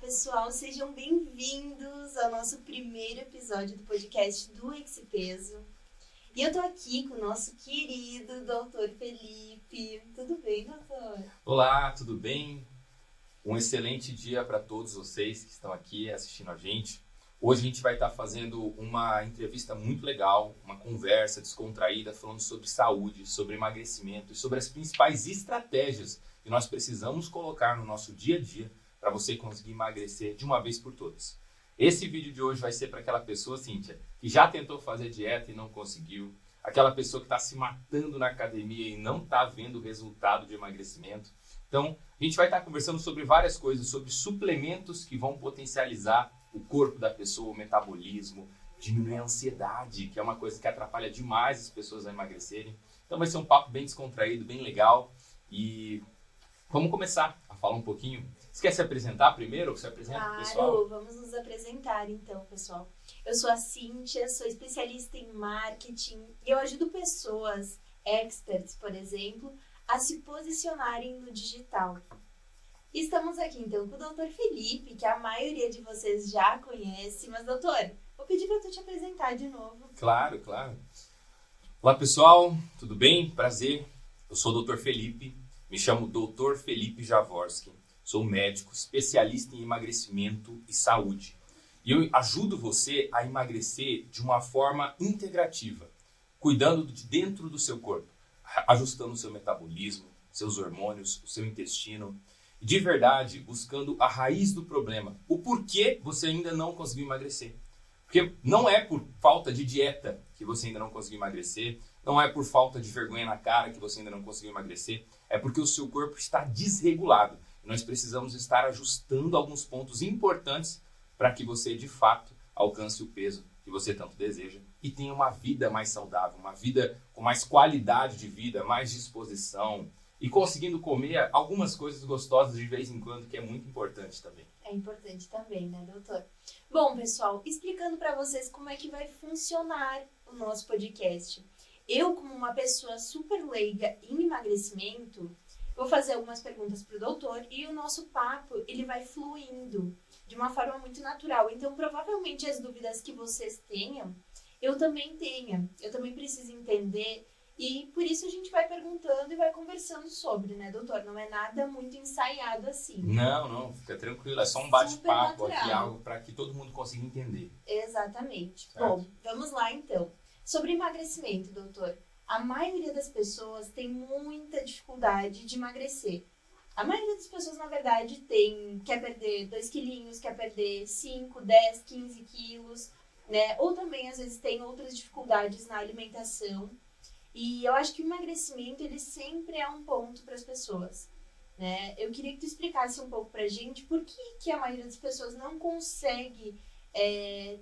pessoal, sejam bem-vindos ao nosso primeiro episódio do podcast do Expeso. E eu tô aqui com o nosso querido doutor Felipe. Tudo bem, doutor? Olá, tudo bem? Um excelente dia para todos vocês que estão aqui assistindo a gente. Hoje a gente vai estar fazendo uma entrevista muito legal, uma conversa descontraída, falando sobre saúde, sobre emagrecimento e sobre as principais estratégias que nós precisamos colocar no nosso dia a dia para você conseguir emagrecer de uma vez por todas. Esse vídeo de hoje vai ser para aquela pessoa, Cíntia, que já tentou fazer dieta e não conseguiu, aquela pessoa que está se matando na academia e não está vendo o resultado de emagrecimento. Então, a gente vai estar conversando sobre várias coisas, sobre suplementos que vão potencializar o corpo da pessoa, o metabolismo, diminuir a ansiedade, que é uma coisa que atrapalha demais as pessoas a emagrecerem. Então vai ser um papo bem descontraído, bem legal. E vamos começar a falar um pouquinho. Você quer se apresentar primeiro ou você apresenta o pessoal? Claro, vamos nos apresentar então, pessoal. Eu sou a Cíntia, sou especialista em marketing e eu ajudo pessoas, experts, por exemplo, a se posicionarem no digital. Estamos aqui então com o doutor Felipe, que a maioria de vocês já conhece, mas doutor, vou pedir para tu te apresentar de novo. Claro. Olá pessoal, tudo bem? Prazer, eu sou o doutor Felipe, me chamo doutor Felipe Jaworski, sou médico, especialista em emagrecimento e saúde. E eu ajudo você a emagrecer de uma forma integrativa, cuidando de dentro do seu corpo, ajustando o seu metabolismo, seus hormônios, o seu intestino, de verdade, buscando a raiz do problema, o porquê você ainda não conseguiu emagrecer. Porque não é por falta de dieta que você ainda não conseguiu emagrecer, não é por falta de vergonha na cara que você ainda não conseguiu emagrecer, é porque o seu corpo está desregulado. E nós precisamos estar ajustando alguns pontos importantes para que você, de fato, alcance o peso que você tanto deseja e tenha uma vida mais saudável, uma vida com mais qualidade de vida, mais disposição, e conseguindo comer algumas coisas gostosas de vez em quando, que é muito importante também. É importante também, né, doutor? Bom, pessoal, explicando para vocês como é que vai funcionar o nosso podcast. Eu, como uma pessoa super leiga em emagrecimento, vou fazer algumas perguntas para o doutor e o nosso papo, ele vai fluindo de uma forma muito natural. Então, provavelmente, as dúvidas que vocês tenham, eu também tenha. Eu também preciso entender. E por isso a gente vai perguntando e vai conversando sobre, né, doutor? Não é nada muito ensaiado assim. Não, fica tranquilo. É só um bate-papo aqui, algo para que todo mundo consiga entender. Exatamente. Certo. Bom, vamos lá então. Sobre emagrecimento, doutor. A maioria das pessoas tem muita dificuldade de emagrecer. A maioria das pessoas, na verdade, quer perder 2 quilinhos, quer perder 5, 10, 15 quilos, né? Ou também, às vezes, tem outras dificuldades na alimentação. E eu acho que o emagrecimento, ele sempre é um ponto para as pessoas, né? Eu queria que tu explicasse um pouco pra gente por que a maioria das pessoas não consegue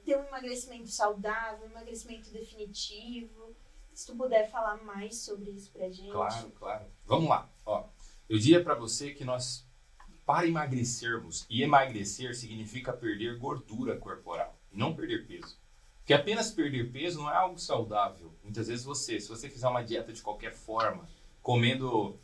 ter um emagrecimento saudável, um emagrecimento definitivo. Se tu puder falar mais sobre isso pra gente. Claro. Vamos lá. Ó, eu diria para você que para emagrecermos, e emagrecer significa perder gordura corporal, e não perder peso. Porque apenas perder peso não é algo saudável. Muitas vezes se você fizer uma dieta de qualquer forma, comendo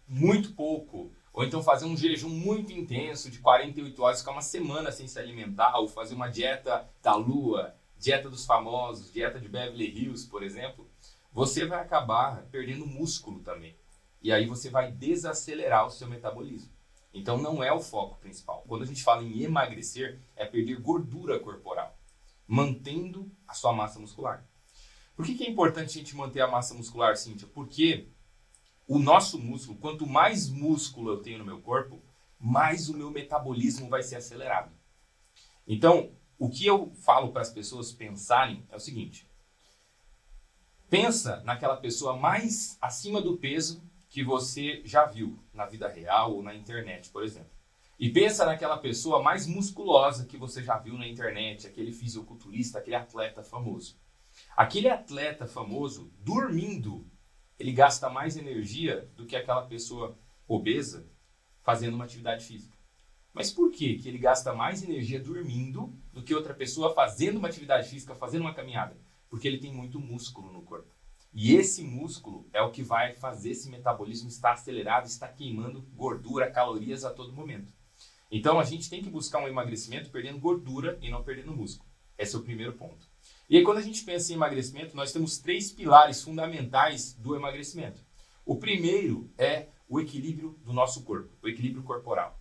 muito pouco, ou então fazer um jejum muito intenso de 48 horas, ficar uma semana sem se alimentar, ou fazer uma dieta da lua, dieta dos famosos, dieta de Beverly Hills, por exemplo, você vai acabar perdendo músculo também. E aí você vai desacelerar o seu metabolismo. Então não é o foco principal. Quando a gente fala em emagrecer, é perder gordura corporal, mantendo a sua massa muscular. Por que é importante a gente manter a massa muscular, Cíntia? Porque o nosso músculo, quanto mais músculo eu tenho no meu corpo, mais o meu metabolismo vai ser acelerado. Então, o que eu falo para as pessoas pensarem é o seguinte: pensa naquela pessoa mais acima do peso que você já viu na vida real ou na internet, por exemplo. E pensa naquela pessoa mais musculosa que você já viu na internet, aquele fisiculturista, aquele atleta famoso. Aquele atleta famoso, dormindo, ele gasta mais energia do que aquela pessoa obesa fazendo uma atividade física. Mas por que ele gasta mais energia dormindo do que outra pessoa fazendo uma atividade física, fazendo uma caminhada? Porque ele tem muito músculo no corpo. E esse músculo é o que vai fazer esse metabolismo estar acelerado, estar queimando gordura, calorias a todo momento. Então, a gente tem que buscar um emagrecimento perdendo gordura e não perdendo músculo. Esse é o primeiro ponto. E aí, quando a gente pensa em emagrecimento, nós temos 3 pilares fundamentais do emagrecimento. O primeiro é o equilíbrio do nosso corpo, o equilíbrio corporal.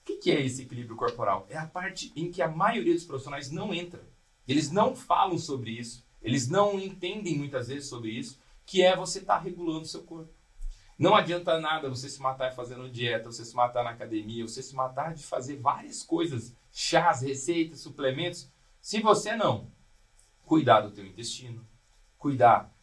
O que é esse equilíbrio corporal? É a parte em que a maioria dos profissionais não entra. Eles não falam sobre isso, eles não entendem muitas vezes sobre isso, que é você estar regulando o seu corpo. Não adianta nada você se matar fazendo dieta, você se matar na academia, você se matar de fazer várias coisas, chás, receitas, suplementos, se você não cuidar do teu intestino, cuidar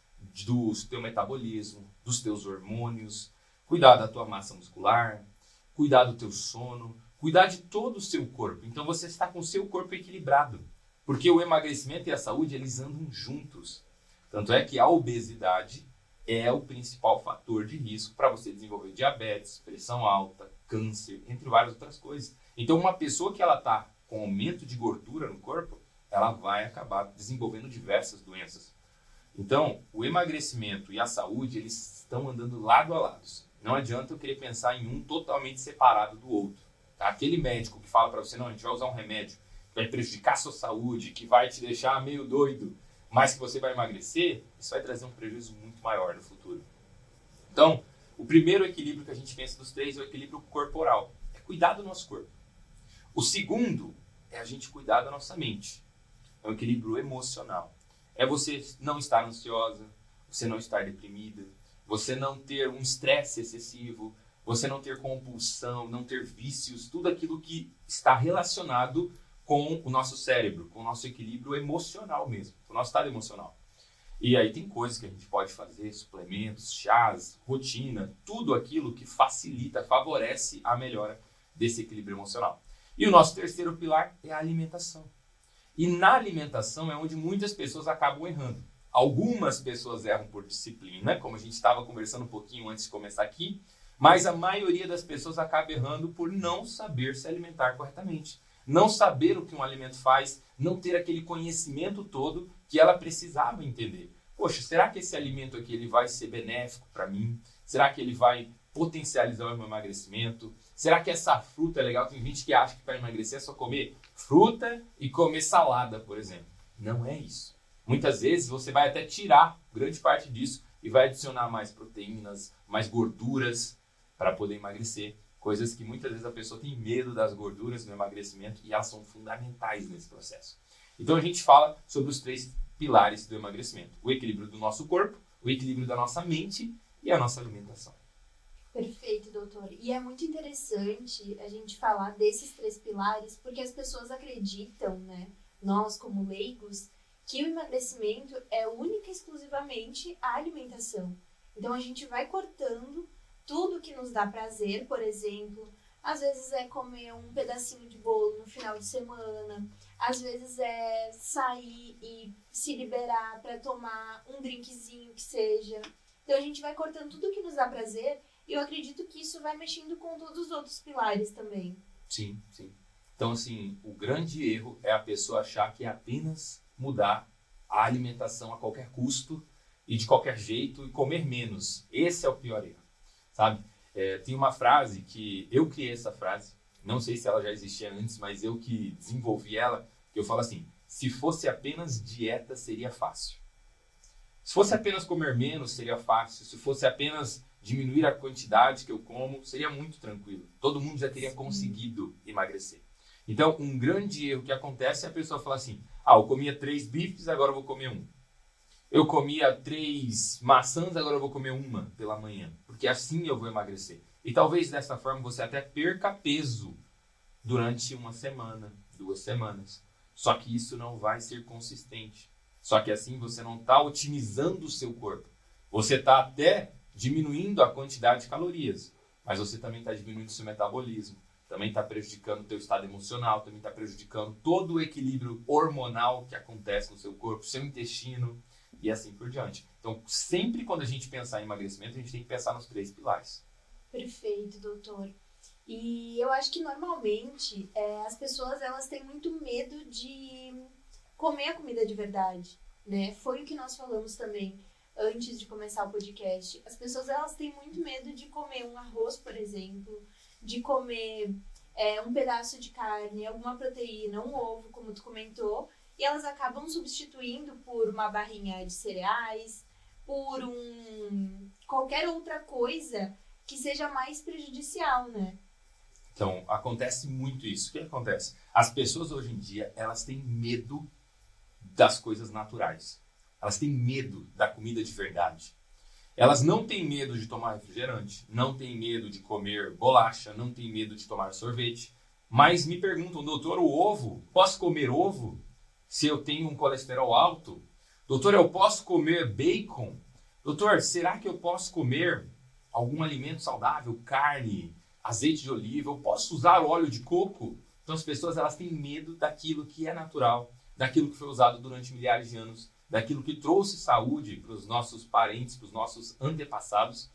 do teu metabolismo, dos teus hormônios, cuidar da tua massa muscular, cuidar do teu sono, cuidar de todo o seu corpo. Então você está com o seu corpo equilibrado, porque o emagrecimento e a saúde, eles andam juntos. Tanto é que a obesidade é o principal fator de risco para você desenvolver diabetes, pressão alta, câncer, entre várias outras coisas. Então uma pessoa que ela está com aumento de gordura no corpo, ela vai acabar desenvolvendo diversas doenças. Então, o emagrecimento e a saúde, eles estão andando lado a lado. Não adianta eu querer pensar em um totalmente separado do outro. Tá? Aquele médico que fala para você, não, a gente vai usar um remédio que vai prejudicar a sua saúde, que vai te deixar meio doido, mas que você vai emagrecer, isso vai trazer um prejuízo muito maior no futuro. Então, o primeiro equilíbrio que a gente pensa dos 3 é o equilíbrio corporal. É cuidar do nosso corpo. O segundo é a gente cuidar da nossa mente. É um equilíbrio emocional. É você não estar ansiosa, você não estar deprimida, você não ter um estresse excessivo, você não ter compulsão, não ter vícios, tudo aquilo que está relacionado com o nosso cérebro, com o nosso equilíbrio emocional mesmo, com o nosso estado emocional. E aí tem coisas que a gente pode fazer, suplementos, chás, rotina, tudo aquilo que facilita, favorece a melhora desse equilíbrio emocional. E o nosso terceiro pilar é a alimentação. E na alimentação é onde muitas pessoas acabam errando. Algumas pessoas erram por disciplina, como a gente estava conversando um pouquinho antes de começar aqui, mas a maioria das pessoas acaba errando por não saber se alimentar corretamente. Não saber o que um alimento faz, não ter aquele conhecimento todo que ela precisava entender. Poxa, será que esse alimento aqui ele vai ser benéfico para mim? Será que ele vai potencializar o meu emagrecimento? Será que essa fruta é legal? Tem gente que acha que para emagrecer é só comer fruta e comer salada, por exemplo. Não é isso. Muitas vezes você vai até tirar grande parte disso e vai adicionar mais proteínas, mais gorduras para poder emagrecer. Coisas que muitas vezes a pessoa tem medo das gorduras no emagrecimento e elas são fundamentais nesse processo. Então a gente fala sobre os 3 pilares do emagrecimento. O equilíbrio do nosso corpo, o equilíbrio da nossa mente e a nossa alimentação. Perfeito, doutor. E é muito interessante a gente falar desses 3 pilares, porque as pessoas acreditam, né, nós como leigos, que o emagrecimento é única e exclusivamente a alimentação. Então a gente vai cortando tudo que nos dá prazer, por exemplo, às vezes é comer um pedacinho de bolo no final de semana, às vezes é sair e se liberar para tomar um drinkzinho que seja. Então a gente vai cortando tudo que nos dá prazer. E eu acredito que isso vai mexendo com todos os outros pilares também. Sim, sim. Então, assim, o grande erro é a pessoa achar que é apenas mudar a alimentação a qualquer custo e de qualquer jeito e comer menos. Esse é o pior erro, sabe? Tem uma frase que eu criei essa frase, não sei se ela já existia antes, mas eu que desenvolvi ela, que eu falo assim, se fosse apenas dieta, seria fácil. Se fosse apenas comer menos, seria fácil. Se fosse apenas diminuir a quantidade que eu como, seria muito tranquilo. Todo mundo já teria conseguido emagrecer. Então, um grande erro que acontece é a pessoa falar assim, eu comia 3 bifes, agora eu vou comer 1. Eu comia 3 maçãs, agora eu vou comer 1 pela manhã. Porque assim eu vou emagrecer. E talvez dessa forma você até perca peso durante 1 semana, 2 semanas. Só que isso não vai ser consistente. Só que assim você não está otimizando o seu corpo. Você está até diminuindo a quantidade de calorias, mas você também está diminuindo o seu metabolismo, também está prejudicando o teu estado emocional, também está prejudicando todo o equilíbrio hormonal que acontece no seu corpo, seu intestino e assim por diante. Então, sempre quando a gente pensar em emagrecimento, a gente tem que pensar nos 3 pilares. Perfeito, doutor. E eu acho que normalmente as pessoas elas têm muito medo de comer a comida de verdade, né? Foi o que nós falamos também antes de começar o podcast. As pessoas elas têm muito medo de comer um arroz, por exemplo, de comer um pedaço de carne, alguma proteína, um ovo, como tu comentou, e elas acabam substituindo por uma barrinha de cereais, por qualquer outra coisa que seja mais prejudicial, né? Então, acontece muito isso. O que acontece? As pessoas hoje em dia, elas têm medo das coisas naturais. Elas têm medo da comida de verdade. Elas não têm medo de tomar refrigerante, não têm medo de comer bolacha, não têm medo de tomar sorvete. Mas me perguntam, doutor, o ovo? Posso comer ovo se eu tenho um colesterol alto? Doutor, eu posso comer bacon? Doutor, será que eu posso comer algum alimento saudável, carne, azeite de oliva? Eu posso usar óleo de coco? Então as pessoas elas têm medo daquilo que é natural, daquilo que foi usado durante milhares de anos, daquilo que trouxe saúde para os nossos parentes, para os nossos antepassados,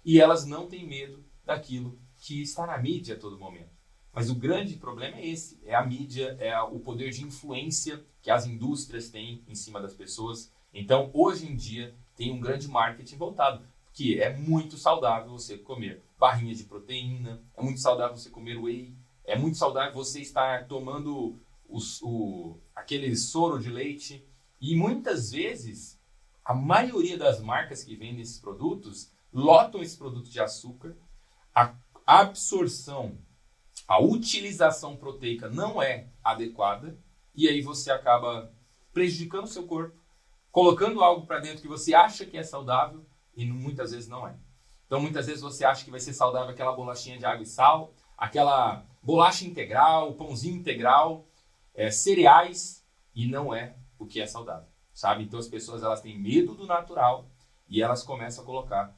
e elas não têm medo daquilo que está na mídia a todo momento. Mas o grande problema é esse, é a mídia, é o poder de influência que as indústrias têm em cima das pessoas. Então, hoje em dia, tem um grande marketing voltado, que é muito saudável você comer barrinha de proteína, é muito saudável você comer whey, é muito saudável você estar tomando aquele soro de leite. E muitas vezes, a maioria das marcas que vendem esses produtos lotam esse produto de açúcar, a absorção, a utilização proteica não é adequada, e aí você acaba prejudicando o seu corpo, colocando algo para dentro que você acha que é saudável e muitas vezes não é. Então, muitas vezes você acha que vai ser saudável aquela bolachinha de água e sal, aquela bolacha integral, pãozinho integral, cereais, e não é o que é saudável, sabe? Então, as pessoas elas têm medo do natural e elas começam a colocar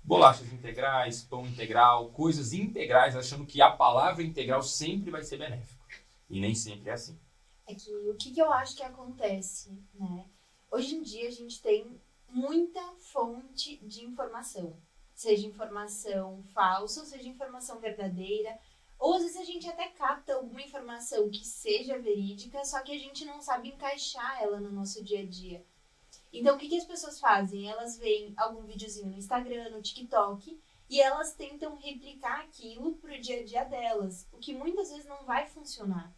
bolachas integrais, pão integral, coisas integrais, achando que a palavra integral sempre vai ser benéfico. E nem sempre é assim. É que o que eu acho que acontece, né? Hoje em dia a gente tem muita fonte de informação. Seja informação falsa, ou seja informação verdadeira. Ou às vezes a gente até capta alguma informação que seja verídica, só que a gente não sabe encaixar ela no nosso dia a dia. Então, o que as pessoas fazem? Elas veem algum videozinho no Instagram, no TikTok, e elas tentam replicar aquilo pro dia a dia delas, o que muitas vezes não vai funcionar.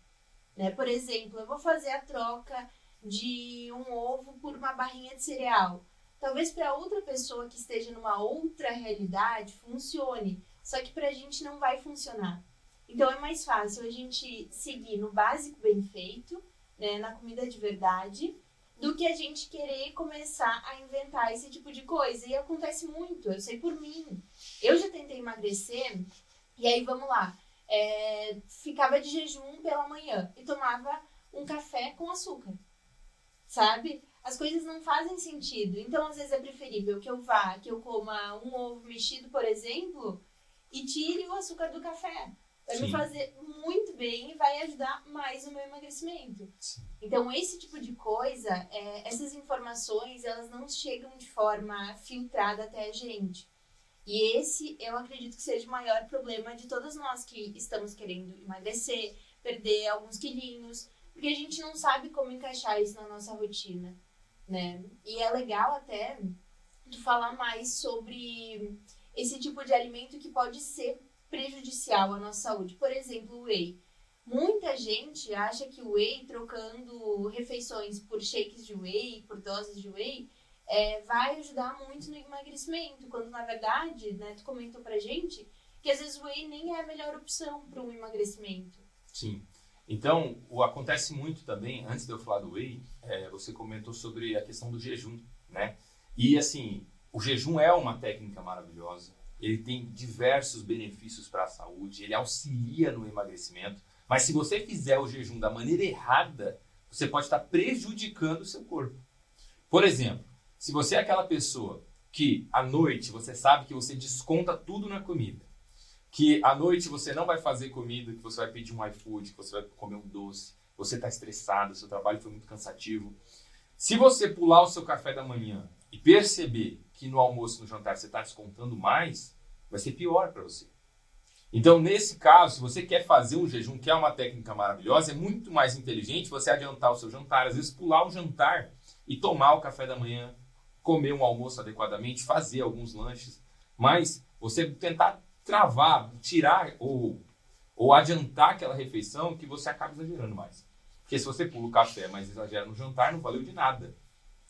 Né? Por exemplo, eu vou fazer a troca de um ovo por uma barrinha de cereal. Talvez para outra pessoa que esteja numa outra realidade funcione, só que para a gente não vai funcionar. Então, é mais fácil a gente seguir no básico bem feito, né, na comida de verdade, do que a gente querer começar a inventar esse tipo de coisa. E acontece muito, eu sei por mim. Eu já tentei emagrecer, e aí vamos lá, ficava de jejum pela manhã e tomava um café com açúcar, sabe? As coisas não fazem sentido. Então, às vezes é preferível que eu coma um ovo mexido, por exemplo, e tire o açúcar do café. Vai Sim. me fazer muito bem e vai ajudar mais no meu emagrecimento. Sim. Então, esse tipo de coisa, essas informações, elas não chegam de forma filtrada até a gente. E esse, eu acredito que seja o maior problema de todas nós que estamos querendo emagrecer, perder alguns quilinhos, porque a gente não sabe como encaixar isso na nossa rotina, né? E é legal até tu falar mais sobre esse tipo de alimento que pode ser prejudicial à nossa saúde. Por exemplo, o whey. Muita gente acha que o whey, trocando refeições por shakes de whey, por doses de whey, vai ajudar muito no emagrecimento, quando na verdade, né, tu comentou pra gente que às vezes o whey nem é a melhor opção para um emagrecimento. Sim. Então, acontece muito também, antes de eu falar do whey, você comentou sobre a questão do jejum, né? E assim, o jejum é uma técnica maravilhosa, ele tem diversos benefícios para a saúde, ele auxilia no emagrecimento, mas se você fizer o jejum da maneira errada, você pode estar prejudicando o seu corpo. Por exemplo, se você é aquela pessoa que à noite você sabe que você desconta tudo na comida, que à noite você não vai fazer comida, que você vai pedir um iFood, que você vai comer um doce, você está estressado, seu trabalho foi muito cansativo. Se você pular o seu café da manhã e perceber que no almoço, no jantar, você está descontando mais, vai ser pior para você. Então, nesse caso, se você quer fazer um jejum, que é uma técnica maravilhosa, é muito mais inteligente você adiantar o seu jantar, às vezes pular o jantar e tomar o café da manhã, comer um almoço adequadamente, fazer alguns lanches, mas você tentar travar, tirar ou ou adiantar aquela refeição que você acaba exagerando mais. Porque se você pula o café, mas exagera no jantar, não valeu de nada.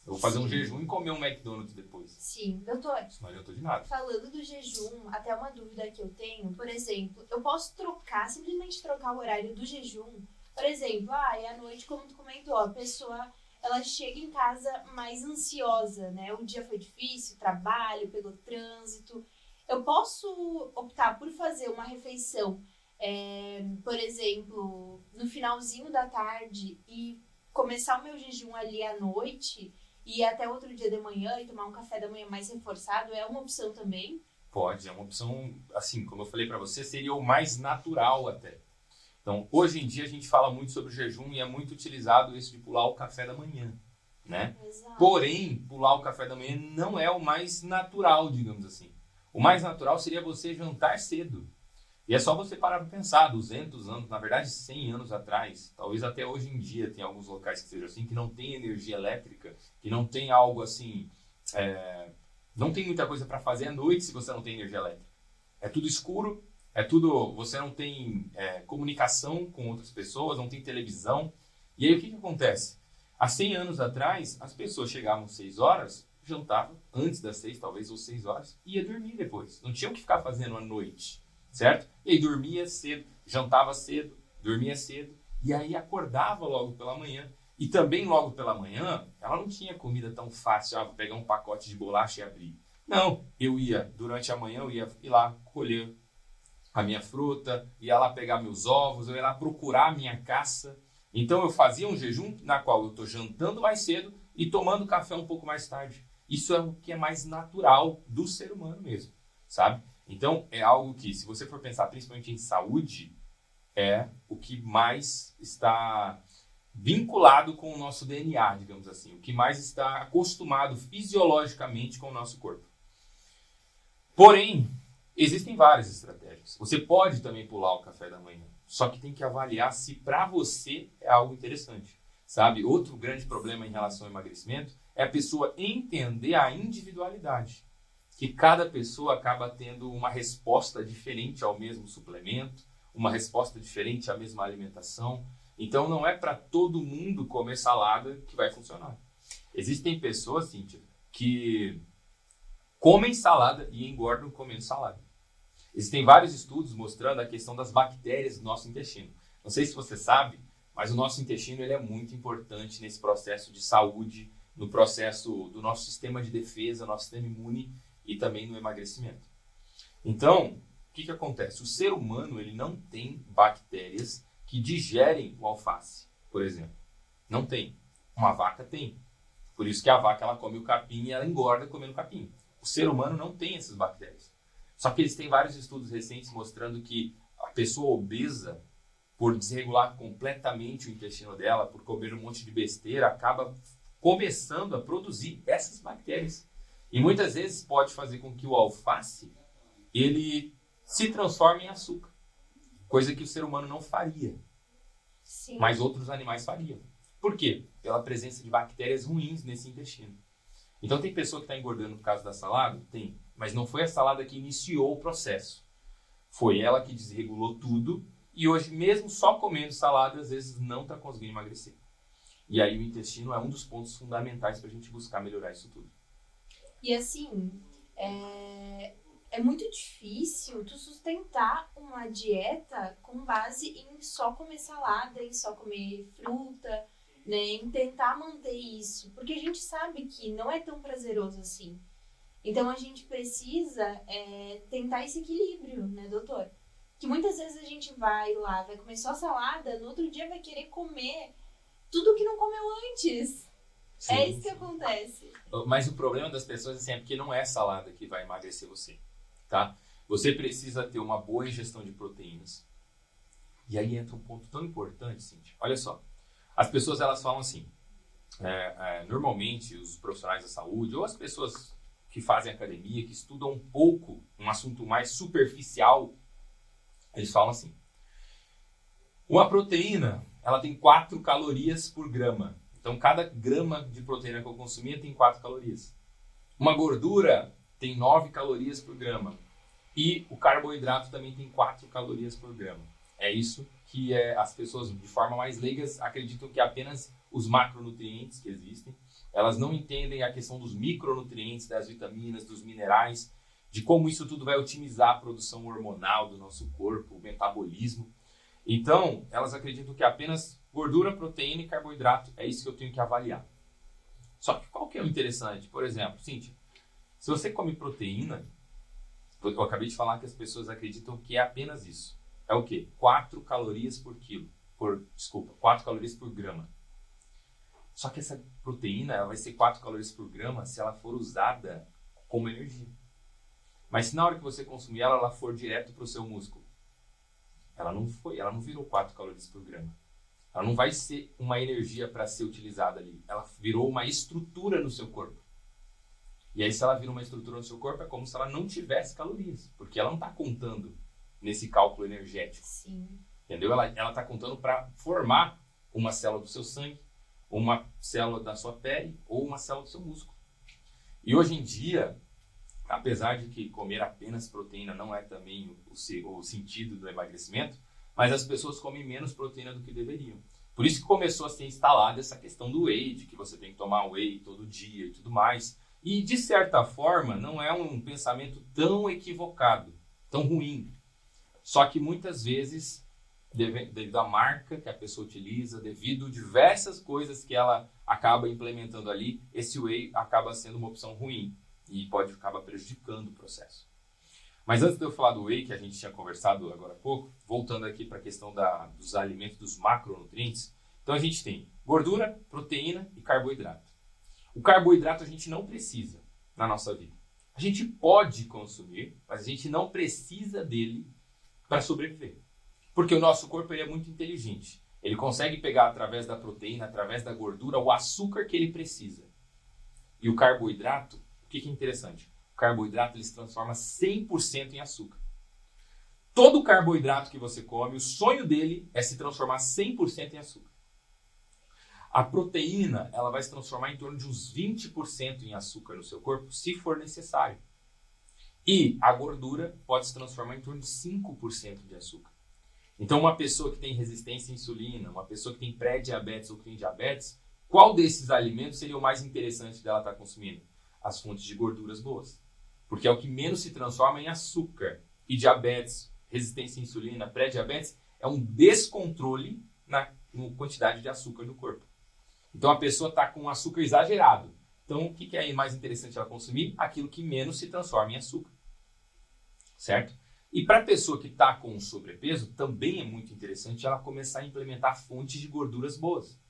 Eu vou fazer um jejum e comer um McDonald's depois. Sim, doutor. Isso não adiantou de nada. Falando do jejum, até uma dúvida que eu tenho, por exemplo, eu posso simplesmente trocar o horário do jejum? Por exemplo, e à noite, como tu comentou, a pessoa, ela chega em casa mais ansiosa, né? O dia foi difícil, trabalho, pegou trânsito. Eu posso optar por fazer uma refeição, por exemplo, no finalzinho da tarde e começar o meu jejum ali à noite e ir até outro dia de manhã e tomar um café da manhã mais reforçado? É uma opção também? Pode, é uma opção, assim, como eu falei para você, seria o mais natural até. Então, hoje em dia a gente fala muito sobre o jejum e é muito utilizado esse de pular o café da manhã, né? Exato. Porém, pular o café da manhã não é o mais natural, digamos assim. O mais natural seria você jantar cedo. E é só você parar para pensar, 200 anos, na verdade 100 anos atrás, talvez até hoje em dia tem alguns locais que sejam assim, que não tem energia elétrica, que não tem algo assim, não tem muita coisa para fazer à noite se você não tem energia elétrica. É tudo escuro, você não tem comunicação com outras pessoas, não tem televisão. E aí o que acontece? Há 100 anos atrás, as pessoas chegavam às 6 horas, jantavam antes das 6, talvez, ou 6 horas, e ia dormir depois. Não tinha o que ficar fazendo à noite, certo? E aí dormia cedo, jantava cedo, dormia cedo, e aí acordava logo pela manhã. E também logo pela manhã, ela não tinha comida tão fácil, vou pegar um pacote de bolacha e abrir. Não, durante a manhã, eu ia ir lá colher a minha fruta, ia lá pegar meus ovos, eu ia lá procurar a minha caça. Então eu fazia um jejum na qual eu estou jantando mais cedo e tomando café um pouco mais tarde. Isso é o que é mais natural do ser humano mesmo, sabe? Então é algo que, se você for pensar principalmente em saúde, é o que mais está vinculado com o nosso DNA, digamos assim, o que mais está acostumado fisiologicamente com o nosso corpo. Porém, existem várias estratégias. Você pode também pular o café da manhã, só que tem que avaliar se para você é algo interessante, sabe? Outro grande problema em relação ao emagrecimento é a pessoa entender a individualidade, que cada pessoa acaba tendo uma resposta diferente ao mesmo suplemento, uma resposta diferente à mesma alimentação. Então não é para todo mundo comer salada que vai funcionar. Existem pessoas, Cíntia, que comem salada e engordam comendo salada. Existem vários estudos mostrando a questão das bactérias do nosso intestino. Não sei se você sabe, mas o nosso intestino ele é muito importante nesse processo de saúde, no processo do nosso sistema de defesa, nosso sistema imune e também no emagrecimento. Então, o que acontece? O ser humano ele não tem bactérias que digerem o alface, por exemplo. Não tem. Uma vaca tem. Por isso que a vaca ela come o capim e ela engorda comendo capim. O ser humano não tem essas bactérias. Só que eles têm vários estudos recentes mostrando que a pessoa obesa, por desregular completamente o intestino dela, por comer um monte de besteira, acaba começando a produzir essas bactérias. E muitas vezes pode fazer com que o alface ele se transforme em açúcar. Coisa que o ser humano não faria. Sim. Mas outros animais fariam. Por quê? Pela presença de bactérias ruins nesse intestino. Então tem pessoa que está engordando por causa da salada? Tem. Mas não foi a salada que iniciou o processo. Foi ela que desregulou tudo. E hoje, mesmo só comendo salada, às vezes não está conseguindo emagrecer. E aí o intestino é um dos pontos fundamentais para a gente buscar melhorar isso tudo. E assim, é muito difícil tu sustentar uma dieta com base em só comer salada, em só comer fruta, né? Em tentar manter isso. Porque a gente sabe que não é tão prazeroso assim. Então a gente precisa tentar esse equilíbrio, né, doutor? Que muitas vezes a gente vai lá, vai comer só salada, no outro dia vai querer comer tudo que não comeu antes. Sim, é isso que acontece. Mas o problema das pessoas assim, é porque não é salada que vai emagrecer você, tá? Você precisa ter uma boa ingestão de proteínas. E aí entra um ponto tão importante, Cíntia. Olha só, as pessoas elas falam assim, normalmente os profissionais da saúde ou as pessoas que fazem academia, que estudam um pouco um assunto mais superficial, eles falam assim, uma proteína ela tem 4 calorias por grama. Então, cada grama de proteína que eu consumia tem 4 calorias. Uma gordura tem 9 calorias por grama. E o carboidrato também tem 4 calorias por grama. É isso que as pessoas, de forma mais leigas, acreditam que apenas os macronutrientes que existem. Elas não entendem a questão dos micronutrientes, das vitaminas, dos minerais, de como isso tudo vai otimizar a produção hormonal do nosso corpo, o metabolismo. Então, elas acreditam que apenas gordura, proteína e carboidrato é isso que eu tenho que avaliar. Só que qual que é o interessante? Por exemplo, Cíntia, se você come proteína, eu acabei de falar que as pessoas acreditam que é apenas isso. É o quê? 4 calorias por quilo. 4 calorias por grama. Só que essa proteína ela vai ser 4 calorias por grama se ela for usada como energia. Mas se na hora que você consumir ela, ela for direto para o seu músculo, ela não virou 4 calorias por grama. Ela não vai ser uma energia para ser utilizada ali. Ela virou uma estrutura no seu corpo. E aí, se ela vira uma estrutura no seu corpo, é como se ela não tivesse calorias. Porque ela não está contando nesse cálculo energético. Sim. Entendeu? Ela está contando para formar uma célula do seu sangue, uma célula da sua pele ou uma célula do seu músculo. E hoje em dia, apesar de que comer apenas proteína não é também o sentido do emagrecimento, mas as pessoas comem menos proteína do que deveriam. Por isso que começou a ser instalada essa questão do whey, de que você tem que tomar whey todo dia e tudo mais. E, de certa forma, não é um pensamento tão equivocado, tão ruim. Só que muitas vezes, devido à marca que a pessoa utiliza, devido a diversas coisas que ela acaba implementando ali, esse whey acaba sendo uma opção ruim e pode acabar prejudicando o processo. Mas antes de eu falar do whey, que a gente tinha conversado agora há pouco, voltando aqui para a questão dos alimentos, dos macronutrientes, então a gente tem gordura, proteína e carboidrato. O carboidrato a gente não precisa na nossa vida. A gente pode consumir, mas a gente não precisa dele para sobreviver. Porque o nosso corpo ele é muito inteligente. Ele consegue pegar através da proteína, através da gordura, o açúcar que ele precisa. E o carboidrato, o que é interessante? O carboidrato ele se transforma 100% em açúcar. Todo carboidrato que você come, o sonho dele é se transformar 100% em açúcar. A proteína ela vai se transformar em torno de uns 20% em açúcar no seu corpo, se for necessário. E a gordura pode se transformar em torno de 5% de açúcar. Então, uma pessoa que tem resistência à insulina, uma pessoa que tem pré-diabetes ou que tem diabetes, qual desses alimentos seria o mais interessante dela estar consumindo? As fontes de gorduras boas. Porque é o que menos se transforma em açúcar. E diabetes, resistência à insulina, pré-diabetes, é um descontrole na quantidade de açúcar do corpo. Então, a pessoa está com açúcar exagerado. Então, o que é mais interessante ela consumir? Aquilo que menos se transforma em açúcar. Certo? E para a pessoa que está com sobrepeso, também é muito interessante ela começar a implementar fontes de gorduras boas.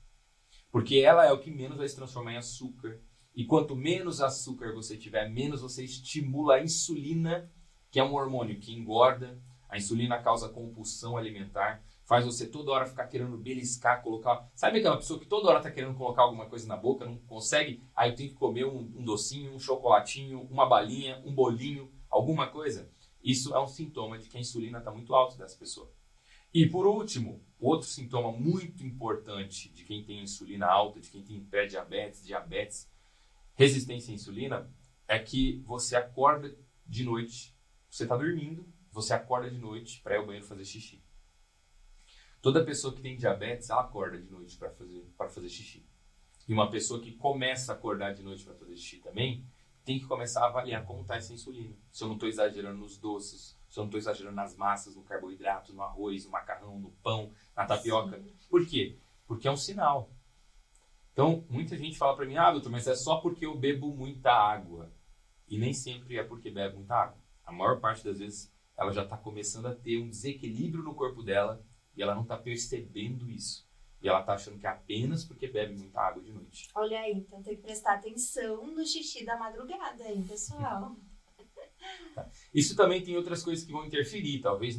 Porque ela é o que menos vai se transformar em açúcar. E quanto menos açúcar você tiver, menos você estimula a insulina, que é um hormônio que engorda. A insulina causa compulsão alimentar, faz você toda hora ficar querendo beliscar, colocar... Sabe aquela pessoa que toda hora está querendo colocar alguma coisa na boca, não consegue? Aí tem que comer um docinho, um chocolatinho, uma balinha, um bolinho, alguma coisa? Isso é um sintoma de que a insulina está muito alta dessa pessoa. E por último, outro sintoma muito importante de quem tem insulina alta, de quem tem pré-diabetes, diabetes, resistência à insulina, é que você acorda de noite, você está dormindo, você acorda de noite para ir ao banheiro fazer xixi. Toda pessoa que tem diabetes, ela acorda de noite para fazer xixi. E uma pessoa que começa a acordar de noite para fazer xixi também, tem que começar a avaliar como está essa insulina. Se eu não estou exagerando nos doces, se eu não estou exagerando nas massas, no carboidrato, no arroz, no macarrão, no pão, na tapioca. Sim. Por quê? Porque é um sinal. Então, muita gente fala para mim, doutor, mas é só porque eu bebo muita água. E nem sempre é porque bebe muita água. A maior parte das vezes, ela já está começando a ter um desequilíbrio no corpo dela e ela não está percebendo isso. E ela está achando que é apenas porque bebe muita água de noite. Olha aí, então tem que prestar atenção no xixi da madrugada, hein, pessoal? Isso também tem outras coisas que vão interferir, talvez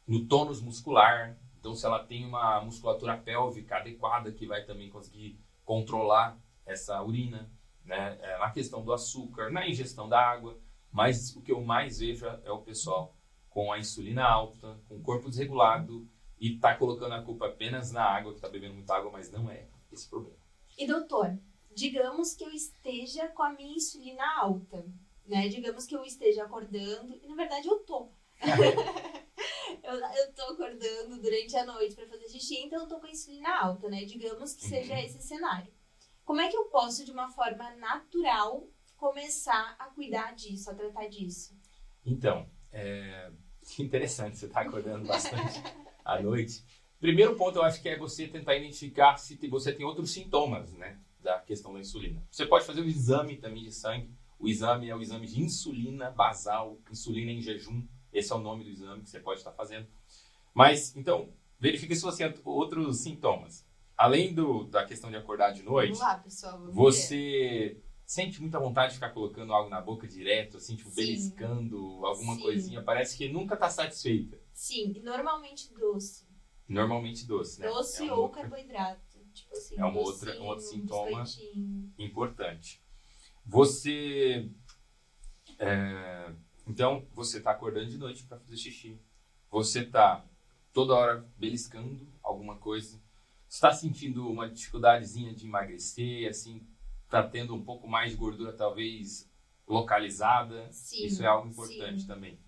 no tônus muscular. Então, se ela tem uma musculatura pélvica adequada, que vai também conseguir controlar essa urina, né? Na questão do açúcar, na ingestão da água. Mas o que eu mais vejo é o pessoal com a insulina alta, com o corpo desregulado, e tá colocando a culpa apenas na água, que tá bebendo muita água, mas não é esse problema. E doutor, digamos que eu esteja com a minha insulina alta, né? Digamos que eu esteja acordando, e na verdade eu tô. Eu tô acordando durante a noite pra fazer xixi, então eu tô com a insulina alta, né? Digamos que seja esse cenário. Como é que eu posso, de uma forma natural, começar a cuidar disso, a tratar disso? Então, interessante, você tá acordando bastante à noite. Primeiro ponto, eu acho que é você tentar identificar se você tem outros sintomas, né, da questão da insulina. Você pode fazer o exame também de sangue. O exame é o exame de insulina basal, insulina em jejum. Esse é o nome do exame que você pode estar fazendo. Mas, então, verifique se você tem outros sintomas. Além da questão de acordar de noite, Vamos lá, pessoal. Vamos ver. você sente muita vontade de ficar colocando algo na boca direto, assim, tipo, Sim. beliscando alguma Sim. coisinha. Parece que nunca está satisfeita. Sim, e normalmente doce. Normalmente doce, né? Doce É uma ou outra- Carboidrato. Tipo assim, É uma docinho, um outro sintoma biscoitinho. importante. Você... Então, você está acordando de noite para fazer xixi. Você está toda hora beliscando alguma coisa. Está sentindo uma dificuldadezinha de emagrecer, assim, está tendo um pouco mais de gordura, talvez, localizada. Sim, Isso é algo importante sim. também.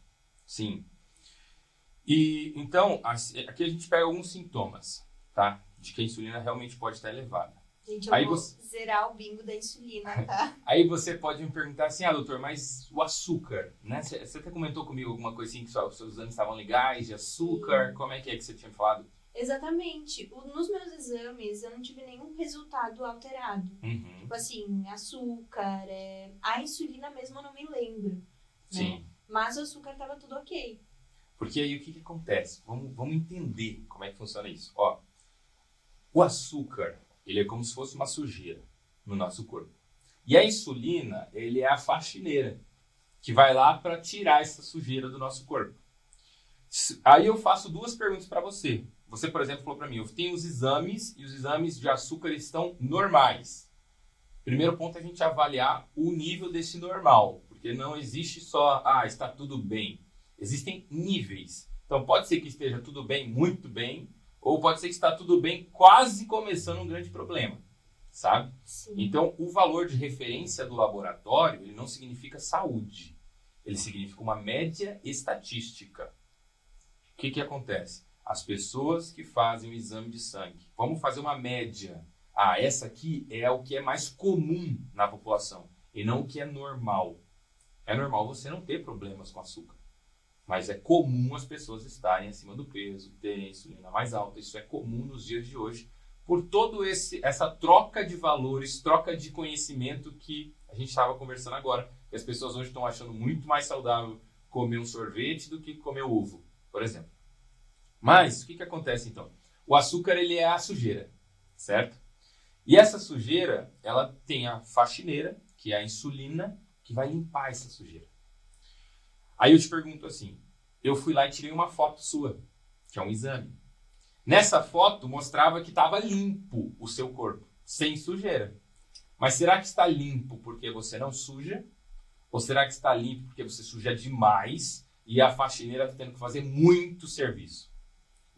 Sim. E, então, aqui a gente pega alguns sintomas, tá? De que a insulina realmente pode estar elevada. Gente, eu Aí vou você- zerar o bingo da insulina, tá? Aí você pode me perguntar assim, doutor, mas o açúcar, né? Você até comentou comigo alguma coisa assim, que os seus exames estavam legais, de açúcar, Sim. como é que você tinha me falado? Exatamente. Nos meus exames, eu não tive nenhum resultado alterado. Uhum, Tipo assim, açúcar, a insulina mesmo eu não me lembro. sim. Mas o açúcar tava tudo ok. Porque aí o que acontece? Vamos entender como é que funciona isso. Ó, o açúcar, ele é como se fosse uma sujeira no nosso corpo. E a insulina, ele é a faxineira, que vai lá para tirar essa sujeira do nosso corpo. Aí eu faço duas perguntas para você. Você, por exemplo, falou para mim, eu tenho os exames e os exames de açúcar estão normais. Primeiro ponto é a gente avaliar o nível desse normal, porque não existe só, está tudo bem. Existem níveis. Então pode ser que esteja tudo bem, muito bem, ou pode ser que está tudo bem, quase começando um grande problema, sabe? Sim. Então o valor de referência do laboratório, ele não significa saúde. Ele significa uma média estatística. O que acontece? As pessoas que fazem o exame de sangue, vamos fazer uma média. Essa aqui é o que é mais comum na população e não o que é normal. É normal você não ter problemas com açúcar, mas é comum as pessoas estarem acima do peso, terem a insulina mais alta. Isso é comum nos dias de hoje por todo essa troca de valores, troca de conhecimento que a gente estava conversando agora. E as pessoas hoje estão achando muito mais saudável comer um sorvete do que comer ovo, por exemplo. Mas o que acontece então? O açúcar, ele é a sujeira, certo? E essa sujeira, ela tem a faxineira, que é a insulina, que vai limpar essa sujeira. Aí eu te pergunto assim, eu fui lá e tirei uma foto sua, que é um exame. Nessa foto mostrava que estava limpo o seu corpo, sem sujeira. Mas será que está limpo porque você não suja? Ou será que está limpo porque você suja demais e a faxineira está tendo que fazer muito serviço?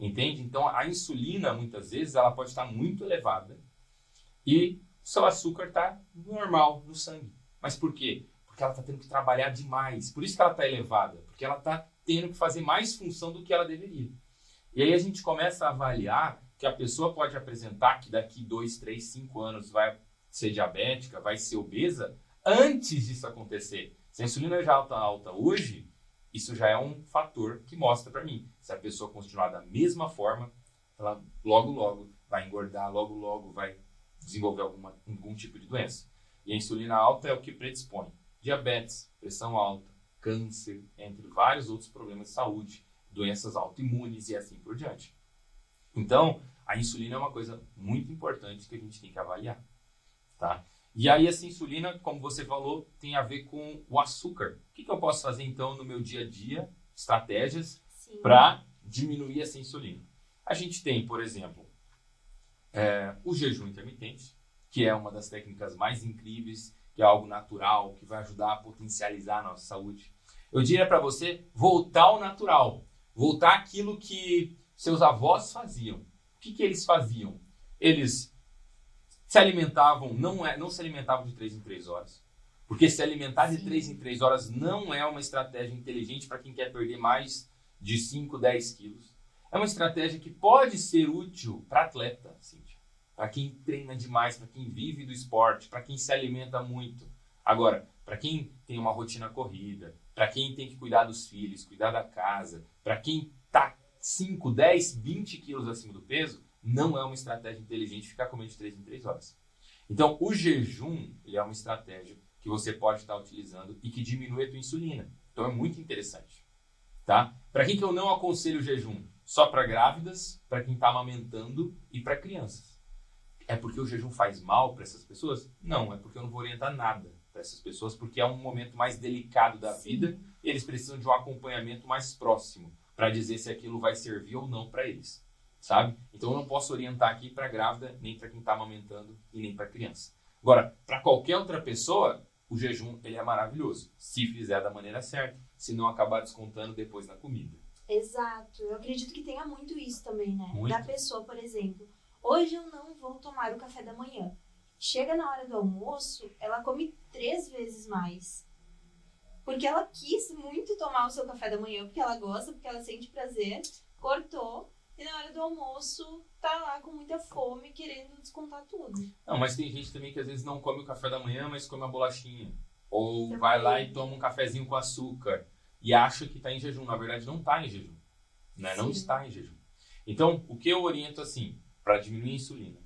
Entende? Então a insulina, muitas vezes, ela pode estar muito elevada e o seu açúcar está normal no sangue. Mas por quê? Porque ela está tendo que trabalhar demais. Por isso que ela está elevada. Porque ela está tendo que fazer mais função do que ela deveria. E aí a gente começa a avaliar que a pessoa pode apresentar que daqui 2, 3, 5 anos vai ser diabética, vai ser obesa, antes disso acontecer. Se a insulina já está alta hoje, isso já é um fator que mostra para mim. Se a pessoa continuar da mesma forma, ela logo vai engordar, logo vai desenvolver algum tipo de doença. E a insulina alta é o que predispõe diabetes, pressão alta, câncer, entre vários outros problemas de saúde, doenças autoimunes e assim por diante. Então, a insulina é uma coisa muito importante que a gente tem que avaliar, tá? E aí essa insulina, como você falou, tem a ver com o açúcar. O que eu posso fazer então no meu dia a dia, estratégias para diminuir essa insulina? A gente tem, por exemplo, o jejum intermitente, que é uma das técnicas mais incríveis, que é algo natural, que vai ajudar a potencializar a nossa saúde. Eu diria para você voltar ao natural, voltar àquilo que seus avós faziam. O que eles faziam? Eles se alimentavam, não se alimentavam de 3 em 3 horas. Porque se alimentar de 3 em 3 horas não é uma estratégia inteligente para quem quer perder mais de 5, 10 quilos. É uma estratégia que pode ser útil para atleta, Cíntia. Para quem treina demais, para quem vive do esporte, para quem se alimenta muito. Agora, para quem tem uma rotina corrida, para quem tem que cuidar dos filhos, cuidar da casa, para quem está 5, 10, 20 quilos acima do peso, não é uma estratégia inteligente ficar comendo de 3 em 3 horas. Então, o jejum ele é uma estratégia que você pode estar utilizando e que diminui a tua insulina. Então, é muito interessante. Tá? Para quem que eu não aconselho o jejum? Só para grávidas, para quem está amamentando e para crianças. É porque o jejum faz mal para essas pessoas? Não, é porque eu não vou orientar nada para essas pessoas, porque é um momento mais delicado da vida e eles precisam de um acompanhamento mais próximo para dizer se aquilo vai servir ou não para eles, sabe? Então eu não posso orientar aqui para grávida, nem para quem está amamentando e nem para criança. Agora, para qualquer outra pessoa, o jejum ele é maravilhoso, se fizer da maneira certa, se não acabar descontando depois na comida. Exato, eu acredito que tenha muito isso também, né? Muito. Da pessoa, por exemplo, hoje eu não vou tomar o café da manhã. Chega na hora do almoço, ela come 3 vezes mais. Porque ela quis muito tomar o seu café da manhã, porque ela gosta, porque ela sente prazer, cortou, e na hora do almoço tá lá com muita fome, querendo descontar tudo. Não, mas tem gente também que às vezes não come o café da manhã, mas come uma bolachinha. Ou Também. vai lá e toma um cafezinho com açúcar e acha que está em jejum. Na verdade, não está em jejum. Né? Não está em jejum. Então, o que eu oriento assim, para diminuir a insulina,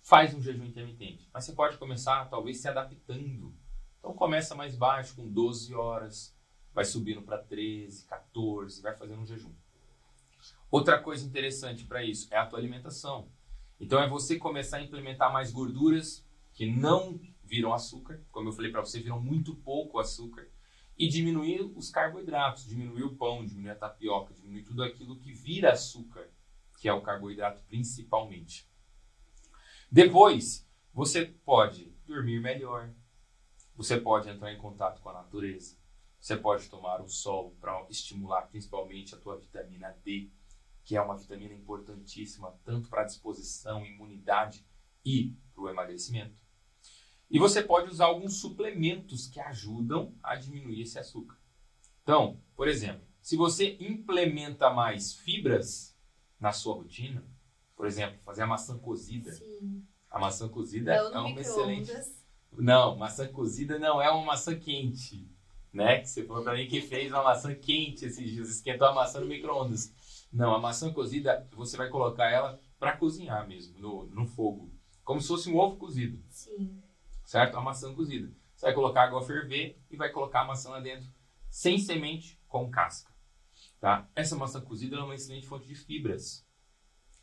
faz um jejum intermitente. Mas você pode começar, talvez, se adaptando. Então, começa mais baixo, com 12 horas, vai subindo para 13, 14, vai fazendo um jejum. Outra coisa interessante para isso é a tua alimentação. Então, é você começar a implementar mais gorduras que não viram açúcar. Como eu falei para você, viram muito pouco açúcar. E diminuir os carboidratos, diminuir o pão, diminuir a tapioca, diminuir tudo aquilo que vira açúcar, que é o carboidrato principalmente. Depois, você pode dormir melhor, você pode entrar em contato com a natureza, você pode tomar o sol para estimular principalmente a tua vitamina D, que é uma vitamina importantíssima tanto para a disposição, imunidade e para o emagrecimento. E você pode usar alguns suplementos que ajudam a diminuir esse açúcar. Então, por exemplo, se você implementa mais fibras na sua rotina, por exemplo, fazer a maçã cozida. Sim. A maçã cozida Não é no uma excelente... micro-ondas. Não, maçã cozida não é uma maçã quente, né? Que você falou pra mim que fez uma maçã quente esses dias, esquentou a maçã no micro-ondas. Não, a maçã cozida, você vai colocar ela para cozinhar mesmo, no fogo. Como se fosse um ovo cozido. Sim. Certo? A maçã cozida. Você vai colocar água a ferver e vai colocar a maçã lá dentro, sem semente, com casca. Tá? Essa maçã cozida é uma excelente fonte de fibras.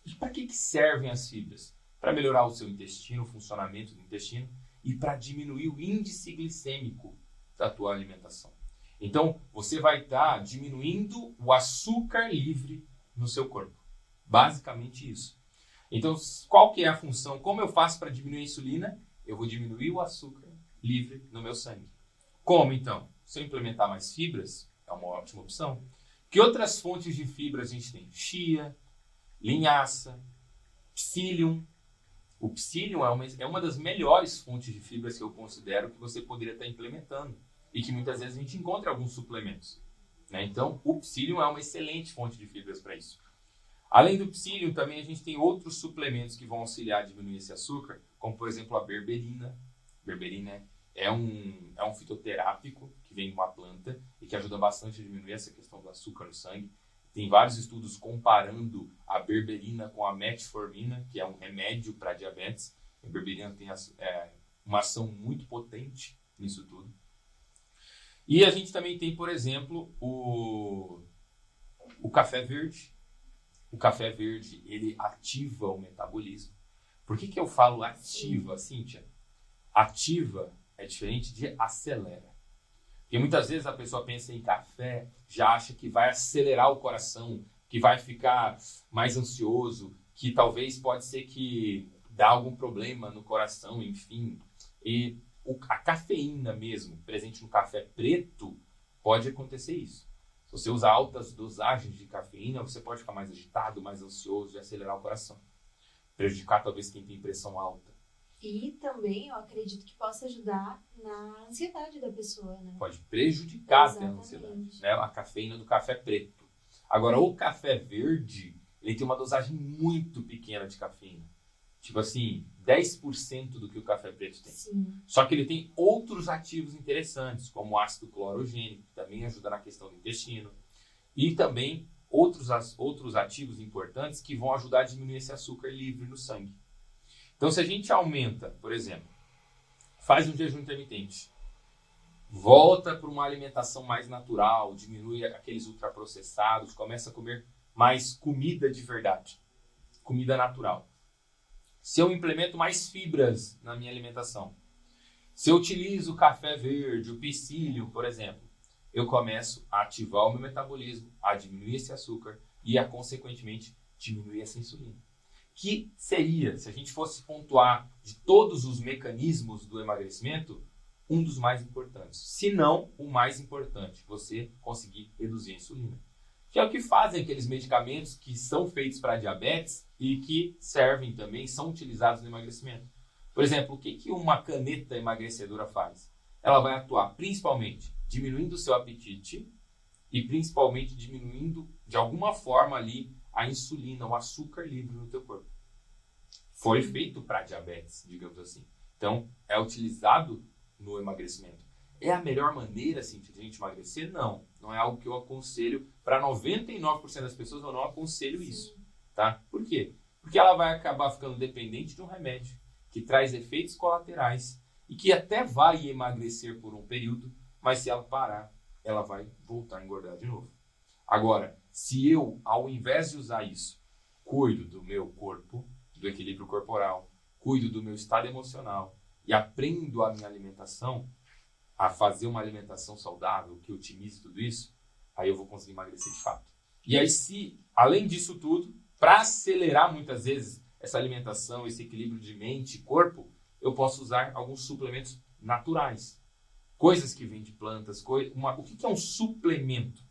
E para que servem as fibras? Para melhorar o seu intestino, o funcionamento do intestino e para diminuir o índice glicêmico da tua alimentação. Então, você vai estar diminuindo o açúcar livre no seu corpo. Basicamente isso. Então, qual que é a função? Como eu faço para diminuir a insulina? Eu vou diminuir o açúcar livre no meu sangue. Como, então? Se eu implementar mais fibras, é uma ótima opção. Que outras fontes de fibras a gente tem? Chia, linhaça, psyllium. O psyllium é uma das melhores fontes de fibras que eu considero que você poderia estar implementando. E que muitas vezes a gente encontra em alguns suplementos. Né? Então, o psyllium é uma excelente fonte de fibras para isso. Além do psyllium, também a gente tem outros suplementos que vão auxiliar a diminuir esse açúcar, como, por exemplo, a berberina. Berberina é um fitoterápico que vem de uma planta e que ajuda bastante a diminuir essa questão do açúcar no sangue. Tem vários estudos comparando a berberina com a metformina, que é um remédio para diabetes. A berberina tem uma ação muito potente nisso tudo. E a gente também tem, por exemplo, o café verde. O café verde, ele ativa o metabolismo. Por que eu falo ativa, Cíntia? Ativa é diferente de acelera. Porque muitas vezes a pessoa pensa em café, já acha que vai acelerar o coração, que vai ficar mais ansioso, que talvez pode ser que dá algum problema no coração, enfim. E a cafeína mesmo, presente no café preto, pode acontecer isso. Se você usar altas dosagens de cafeína, você pode ficar mais agitado, mais ansioso e acelerar o coração. Prejudicar talvez quem tem pressão alta. E também eu acredito que possa ajudar na ansiedade da pessoa, né? Pode prejudicar até a Exatamente. ansiedade. Né? A cafeína do café preto. Agora, o café verde, ele tem uma dosagem muito pequena de cafeína. Tipo assim, 10% do que o café preto tem. Sim. Só que ele tem outros ativos interessantes, como o ácido clorogênico, que também ajuda na questão do intestino. E também outros ativos importantes que vão ajudar a diminuir esse açúcar livre no sangue. Então, se a gente aumenta, por exemplo, faz um jejum intermitente, volta para uma alimentação mais natural, diminui aqueles ultraprocessados, começa a comer mais comida de verdade, comida natural. Se eu implemento mais fibras na minha alimentação, se eu utilizo o café verde, o psyllium, por exemplo, eu começo a ativar o meu metabolismo, a diminuir esse açúcar e a, consequentemente, diminuir essa insulina. Que seria, se a gente fosse pontuar de todos os mecanismos do emagrecimento, um dos mais importantes. Se não, o mais importante, você conseguir reduzir a insulina. Que é o que fazem aqueles medicamentos que são feitos para diabetes e que servem também, são utilizados no emagrecimento. Por exemplo, o que uma caneta emagrecedora faz? Ela vai atuar principalmente diminuindo o seu apetite e principalmente diminuindo, de alguma forma ali, a insulina, o açúcar livre no teu corpo. Foi feito para diabetes, digamos assim. Então, é utilizado no emagrecimento. É a melhor maneira, assim, de a gente emagrecer? Não. Não é algo que eu aconselho. Para 99% das pessoas, eu não aconselho isso. Tá? Por quê? Porque ela vai acabar ficando dependente de um remédio que traz efeitos colaterais e que até vai emagrecer por um período, mas se ela parar, ela vai voltar a engordar de novo. Agora, se eu, ao invés de usar isso, cuido do meu corpo, do equilíbrio corporal, cuido do meu estado emocional e aprendo a minha alimentação, a fazer uma alimentação saudável, que otimize tudo isso, aí eu vou conseguir emagrecer de fato. E aí, se, além disso tudo, para acelerar muitas vezes essa alimentação, esse equilíbrio de mente e corpo, eu posso usar alguns suplementos naturais. Coisas que vêm de plantas. O que é um suplemento?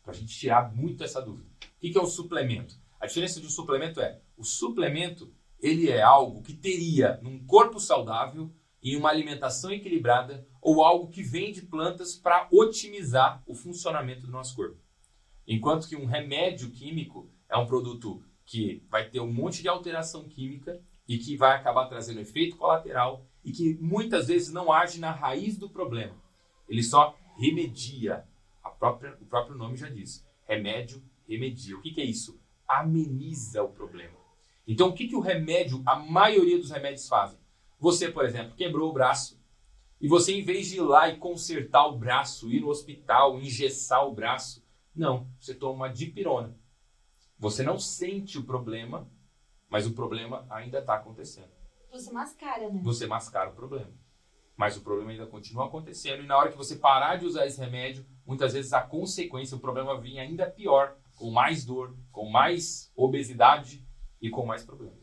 Para a gente tirar muito essa dúvida. O que é um suplemento? A diferença de um suplemento é, o suplemento, ele é algo que teria num corpo saudável, em uma alimentação equilibrada, ou algo que vem de plantas para otimizar o funcionamento do nosso corpo. Enquanto que um remédio químico é um produto que vai ter um monte de alteração química e que vai acabar trazendo efeito colateral e que muitas vezes não age na raiz do problema. Ele só remedia. O próprio nome já diz. Remédio, remedia. O que é isso? Ameniza o problema. Então, o que o remédio, a maioria dos remédios fazem? Você, por exemplo, quebrou o braço e você, em vez de ir lá e consertar o braço, ir no hospital, engessar o braço, não, você toma uma dipirona. Você não sente o problema, mas o problema ainda está acontecendo. Você mascara, né? Você mascara o problema. Mas o problema ainda continua acontecendo. E na hora que você parar de usar esse remédio, muitas vezes a consequência, o problema vem ainda pior, com mais dor, com mais obesidade e com mais problemas.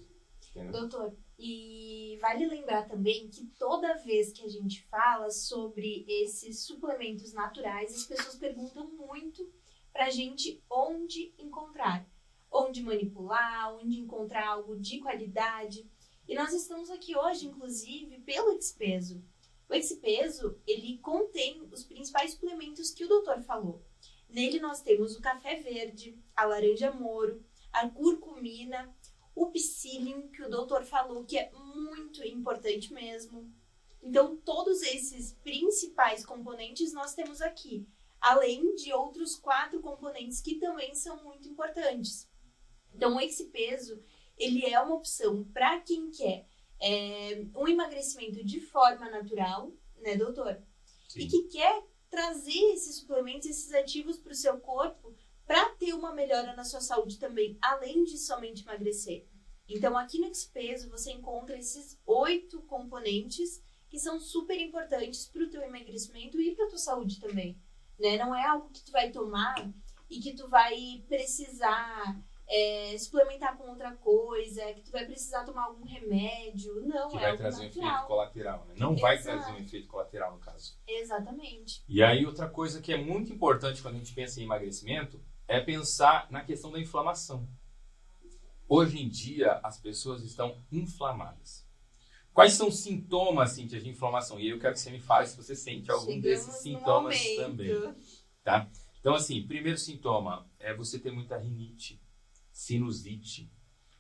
Entendeu? Doutor, e vale lembrar também que toda vez que a gente fala sobre esses suplementos naturais, as pessoas perguntam muito pra gente onde encontrar. Onde manipular, onde encontrar algo de qualidade. E nós estamos aqui hoje, inclusive, pelo Expeso. O Expeso, ele contém os principais suplementos que o doutor falou. Nele nós temos o café verde, a laranja moro, a curcumina, o psyllium, que o doutor falou que é muito importante mesmo. Então, todos esses principais componentes nós temos aqui, além de outros 4 componentes que também são muito importantes. Então, o Expeso, ele é uma opção para quem quer um emagrecimento de forma natural, né, doutor? Sim. E que quer trazer esses suplementos, esses ativos para o seu corpo para ter uma melhora na sua saúde também, além de somente emagrecer. Então, aqui no Expeso, você encontra esses 8 componentes que são super importantes para o teu emagrecimento e para a tua saúde também, né? Não é algo que tu vai tomar e que tu vai precisar suplementar com outra coisa, que tu vai precisar tomar algum remédio. Não, que vai trazer natural. Um efeito colateral, né? Não vai trazer um efeito colateral, no caso. Exatamente. E aí, outra coisa que é muito importante quando a gente pensa em emagrecimento é pensar na questão da inflamação. Hoje em dia, as pessoas estão inflamadas. Quais são os sintomas, Cíntia, de inflamação? E aí eu quero que você me fale se você sente algum desses sintomas também. Tá? Então, assim, primeiro sintoma é você ter muita rinite, sinusite,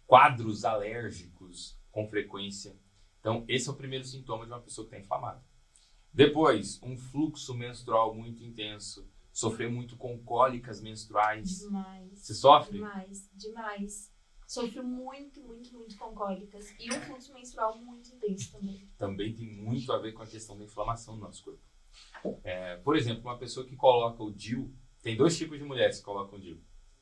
quadros alérgicos com frequência. Então, esse é o primeiro sintoma de uma pessoa que está inflamada. Depois, um fluxo menstrual muito intenso, sofrer muito com cólicas menstruais. Demais. Você sofre? Demais. Sofro muito com cólicas. E um fluxo menstrual muito intenso também. Também tem muito a ver com a questão da inflamação do nosso corpo. Por exemplo, uma pessoa que coloca o DIU, tem dois tipos de mulheres que colocam o DIU.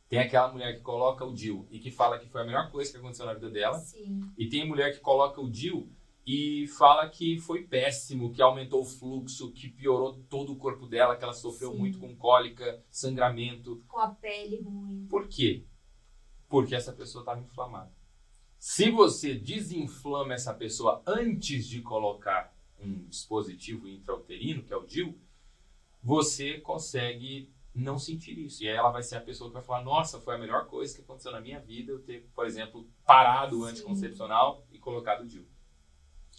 Tem aquela mulher que coloca o DIU e que fala que foi a melhor coisa que aconteceu na vida dela. Sim. E tem mulher que coloca o DIU e fala que foi péssimo, que aumentou o fluxo, que piorou todo o corpo dela, que ela sofreu Sim. muito com cólica, sangramento. Com a pele ruim. Por quê? Porque essa pessoa estava inflamada. Se você desinflama essa pessoa antes de colocar um dispositivo intrauterino, que é o DIU, você consegue não sentir isso. E aí ela vai ser a pessoa que vai falar, nossa, foi a melhor coisa que aconteceu na minha vida eu ter, por exemplo, parado o anticoncepcional e colocado o DIU.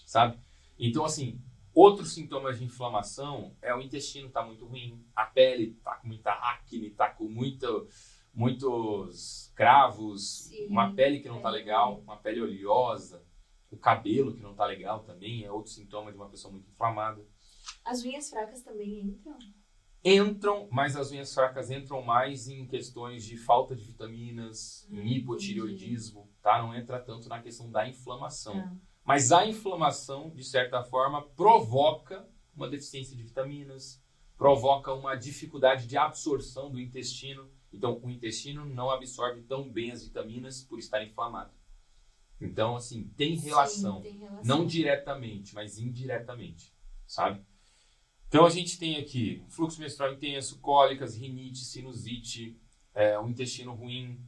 Sabe? Então, assim, outros sintomas de inflamação é o intestino tá muito ruim, a pele tá com muita acne, tá com muitos cravos, Sim, uma pele que não tá legal, uma pele oleosa, o cabelo que não tá legal também é outro sintoma de uma pessoa muito inflamada. As unhas fracas também entram? Entram, mas as unhas fracas entram mais em questões de falta de vitaminas, em hipotireoidismo, tá? Não entra tanto na questão da inflamação. Mas a inflamação, de certa forma, provoca uma deficiência de vitaminas, provoca uma dificuldade de absorção do intestino. Então, o intestino não absorve tão bem as vitaminas por estar inflamado. Então, assim, tem relação. Sim, tem relação. Não diretamente, mas indiretamente, sabe? Então, a gente tem aqui fluxo menstrual intenso, cólicas, rinite, sinusite, um intestino ruim.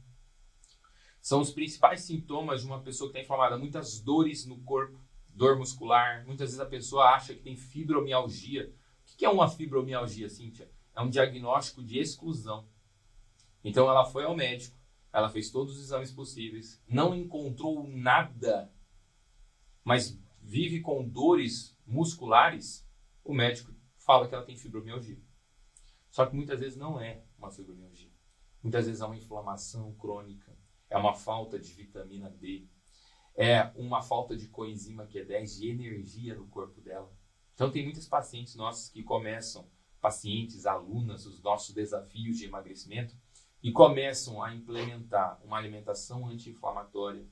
São os principais sintomas de uma pessoa que está inflamada. Muitas dores no corpo, dor muscular. Muitas vezes a pessoa acha que tem fibromialgia. O que é uma fibromialgia, Cíntia? É um diagnóstico de exclusão. Então, ela foi ao médico, ela fez todos os exames possíveis, não encontrou nada, mas vive com dores musculares, o médico fala que ela tem fibromialgia. Só que muitas vezes não é uma fibromialgia. Muitas vezes é uma inflamação crônica, é uma falta de vitamina D, é uma falta de coenzima Q10, de energia no corpo dela. Então tem muitos pacientes nossos que começam, pacientes, alunas, os nossos desafios de emagrecimento, e começam a implementar uma alimentação anti-inflamatória,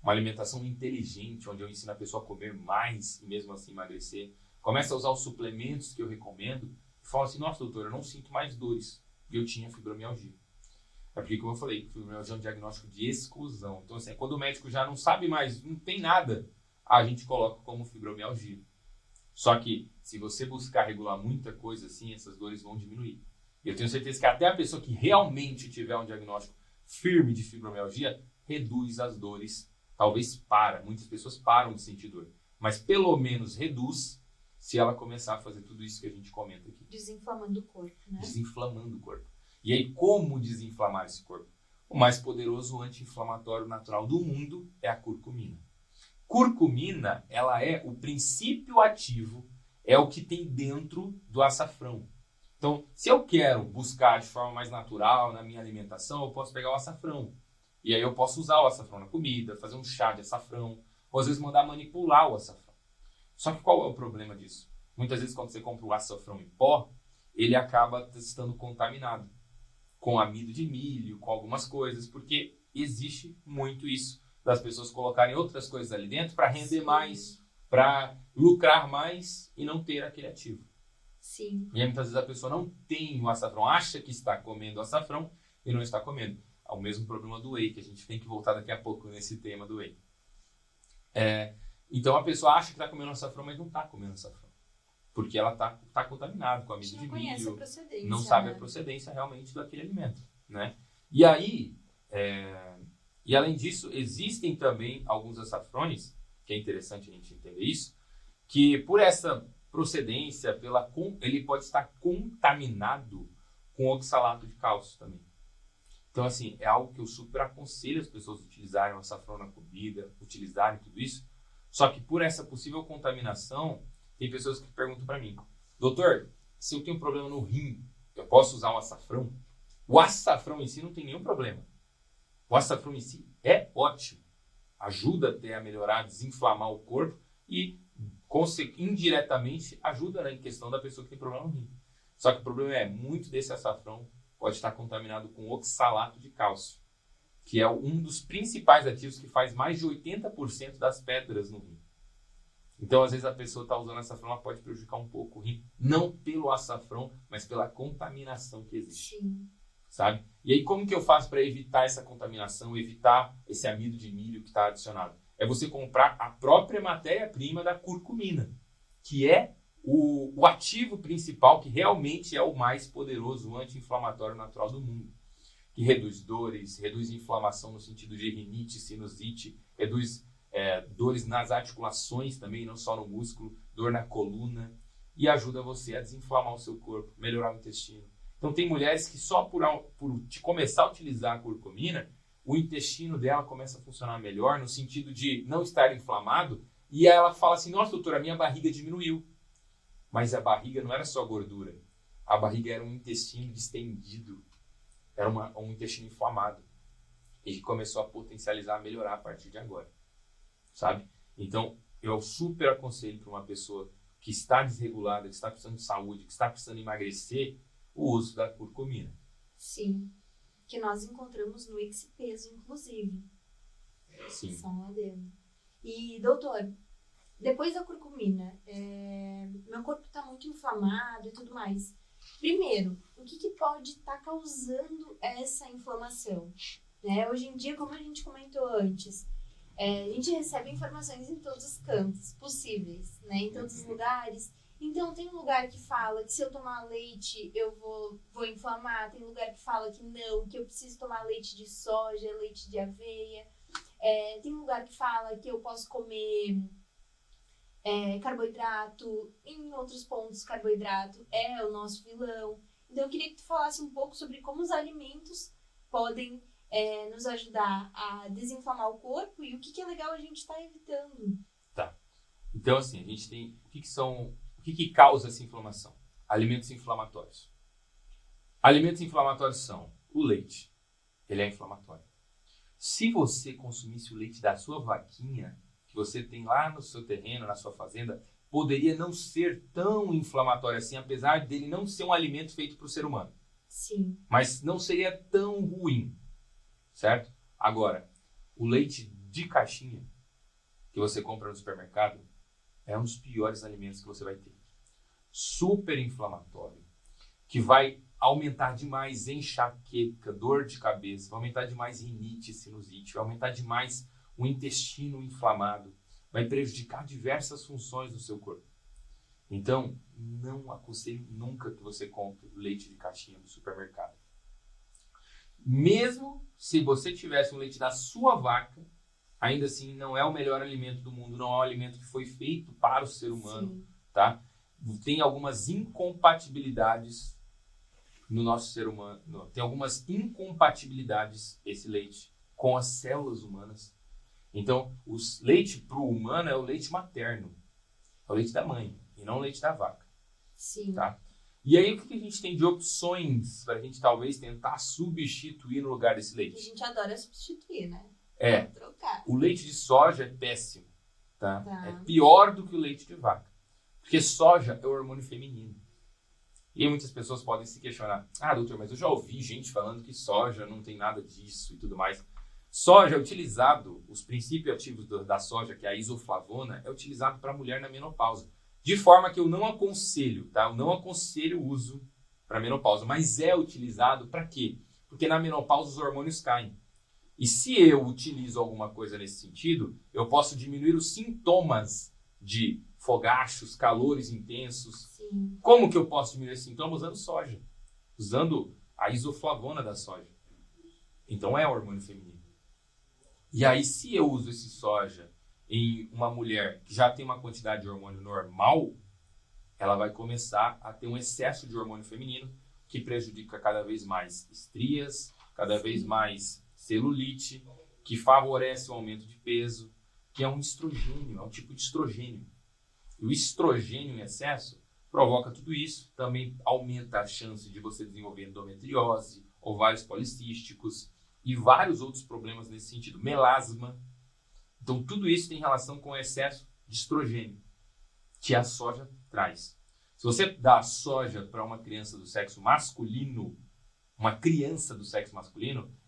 uma alimentação inteligente, onde eu ensino a pessoa a comer mais e mesmo assim emagrecer. Começa a usar os suplementos que eu recomendo e fala assim, nossa, doutor, eu não sinto mais dores. E eu tinha fibromialgia. É porque, como eu falei, fibromialgia é um diagnóstico de exclusão. Então, assim, quando o médico já não sabe mais, não tem nada, a gente coloca como fibromialgia. Só que, se você buscar regular muita coisa assim, essas dores vão diminuir. E eu tenho certeza que até a pessoa que realmente tiver um diagnóstico firme de fibromialgia, reduz as dores. Talvez para. Muitas pessoas param de sentir dor. Mas pelo menos reduz se ela começar a fazer tudo isso que a gente comenta aqui. Desinflamando o corpo, né? Desinflamando o corpo. E aí, como desinflamar esse corpo? O mais poderoso anti-inflamatório natural do mundo é a curcumina. Curcumina, ela é o princípio ativo, é o que tem dentro do açafrão. Então, se eu quero buscar de forma mais natural na minha alimentação, eu posso pegar o açafrão. E aí eu posso usar o açafrão na comida, fazer um chá de açafrão, ou às vezes mandar manipular o açafrão. Só que qual é o problema disso? Muitas vezes quando você compra o açafrão em pó, ele acaba estando contaminado com amido de milho, com algumas coisas, porque existe muito isso, das pessoas colocarem outras coisas ali dentro para render mais, para lucrar mais e não ter aquele ativo. Sim. E aí muitas vezes a pessoa não tem o açafrão, acha que está comendo açafrão e não está comendo. É o mesmo problema do whey, que a gente tem que voltar daqui a pouco nesse tema do whey. Então a pessoa acha que está comendo açafrão, mas não está comendo açafrão. Porque ela está contaminada com amido de milho, não sabe a procedência realmente daquele alimento, né? E aí, e além disso, existem também alguns açafrões, que é interessante a gente entender isso, que por essa procedência, ele pode estar contaminado com oxalato de cálcio também. Então, assim, é algo que eu super aconselho as pessoas utilizarem o açafrão na comida, utilizarem tudo isso. Só que por essa possível contaminação, tem pessoas que perguntam para mim, doutor, se eu tenho um problema no rim, eu posso usar um açafrão? O açafrão em si não tem nenhum problema. O açafrão em si é ótimo. Ajuda até a melhorar, a desinflamar o corpo e, indiretamente, ajuda na questão da pessoa que tem problema no rim. Só que o problema é, muito desse açafrão pode estar contaminado com oxalato de cálcio, que é um dos principais ativos que faz mais de 80% das pedras no rim. Então, às vezes, a pessoa está usando açafrão, ela pode prejudicar um pouco o rim. Não pelo açafrão, mas pela contaminação que existe. Sim. Sabe? E aí, como que eu faço para evitar essa contaminação, evitar esse amido de milho que está adicionado? É você comprar a própria matéria-prima da curcumina, que é o ativo principal, que realmente é o mais poderoso anti-inflamatório natural do mundo. Que reduz dores, reduz inflamação no sentido de rinite, sinusite, reduz dores nas articulações também, não só no músculo, dor na coluna, e ajuda você a desinflamar o seu corpo, melhorar o intestino. Então tem mulheres que só por começar a utilizar a curcumina, o intestino dela começa a funcionar melhor, no sentido de não estar inflamado, e aí ela fala assim, nossa doutora, a minha barriga diminuiu. Mas a barriga não era só gordura, a barriga era um intestino distendido, era um intestino inflamado, e que começou a potencializar, a melhorar a partir de agora, sabe? Então eu super aconselho para uma pessoa que está desregulada, que está precisando de saúde, que está precisando emagrecer, o uso da curcumina. Sim, que nós encontramos no X-Peso, inclusive. Sim. Só um adendo. E, doutor, depois da curcumina, meu corpo está muito inflamado e tudo mais. Primeiro, o que pode estar causando essa inflamação? Hoje em dia, como a gente comentou antes, a gente recebe informações em todos os cantos possíveis, em todos os lugares. Então, tem um lugar que fala que se eu tomar leite eu vou inflamar. Tem lugar que fala que não, que eu preciso tomar leite de soja, leite de aveia. Tem lugar que fala que eu posso comer carboidrato. Em outros pontos, carboidrato é o nosso vilão. Então, eu queria que tu falasse um pouco sobre como os alimentos podem nos ajudar a desinflamar o corpo e o que é legal a gente estar evitando. Tá. Então, assim, a gente tem... O que causa essa inflamação? Alimentos inflamatórios. Alimentos inflamatórios são o leite. Ele é inflamatório. Se você consumisse o leite da sua vaquinha, que você tem lá no seu terreno, na sua fazenda, poderia não ser tão inflamatório assim, apesar dele não ser um alimento feito para o ser humano. Sim. Mas não seria tão ruim, certo? Agora, o leite de caixinha que você compra no supermercado é um dos piores alimentos que você vai ter. Super inflamatório, que vai aumentar demais enxaqueca, dor de cabeça, vai aumentar demais rinite, sinusite, vai aumentar demais o intestino inflamado, vai prejudicar diversas funções do seu corpo. Então, não aconselho nunca que você compre leite de caixinha do supermercado. Mesmo se você tivesse um leite da sua vaca, ainda assim não é o melhor alimento do mundo, não é um alimento que foi feito para o ser humano, Sim. tá? Tem algumas incompatibilidades no nosso ser humano, tem algumas incompatibilidades esse leite com as células humanas. Então, o leite para o humano é o leite materno, é o leite da mãe, e não o leite da vaca. Sim. Tá? E aí, o que a gente tem de opções para a gente talvez tentar substituir no lugar desse A leite? gente adora substituir, né? Trocar. O leite de soja é péssimo, tá? Tá. É pior do que o leite de vaca. Porque soja é o hormônio feminino. E aí muitas pessoas podem se questionar, doutor, mas eu já ouvi gente falando que soja não tem nada disso e tudo mais. Soja é utilizado, os princípios ativos da soja, que é a isoflavona, é utilizado para a mulher na menopausa. De forma que eu não aconselho, tá? Eu não aconselho o uso para menopausa, mas é utilizado para quê? Porque na menopausa os hormônios caem. E se eu utilizo alguma coisa nesse sentido, eu posso diminuir os sintomas de fogachos, calores intensos. Sim. Como que eu posso diminuir esses sintomas? Usando soja. Usando a isoflavona da soja. Então é hormônio feminino. E aí, se eu uso esse soja em uma mulher que já tem uma quantidade de hormônio normal, ela vai começar a ter um excesso de hormônio feminino que prejudica cada vez mais estrias, cada vez mais celulite, que favorece o aumento de peso, que é um estrogênio, é um tipo de estrogênio. E o estrogênio em excesso provoca tudo isso, também aumenta a chance de você desenvolver endometriose, ovários policísticos e vários outros problemas nesse sentido, melasma. Então, tudo isso tem relação com o excesso de estrogênio que a soja traz. Se você dá soja para uma criança do sexo masculino,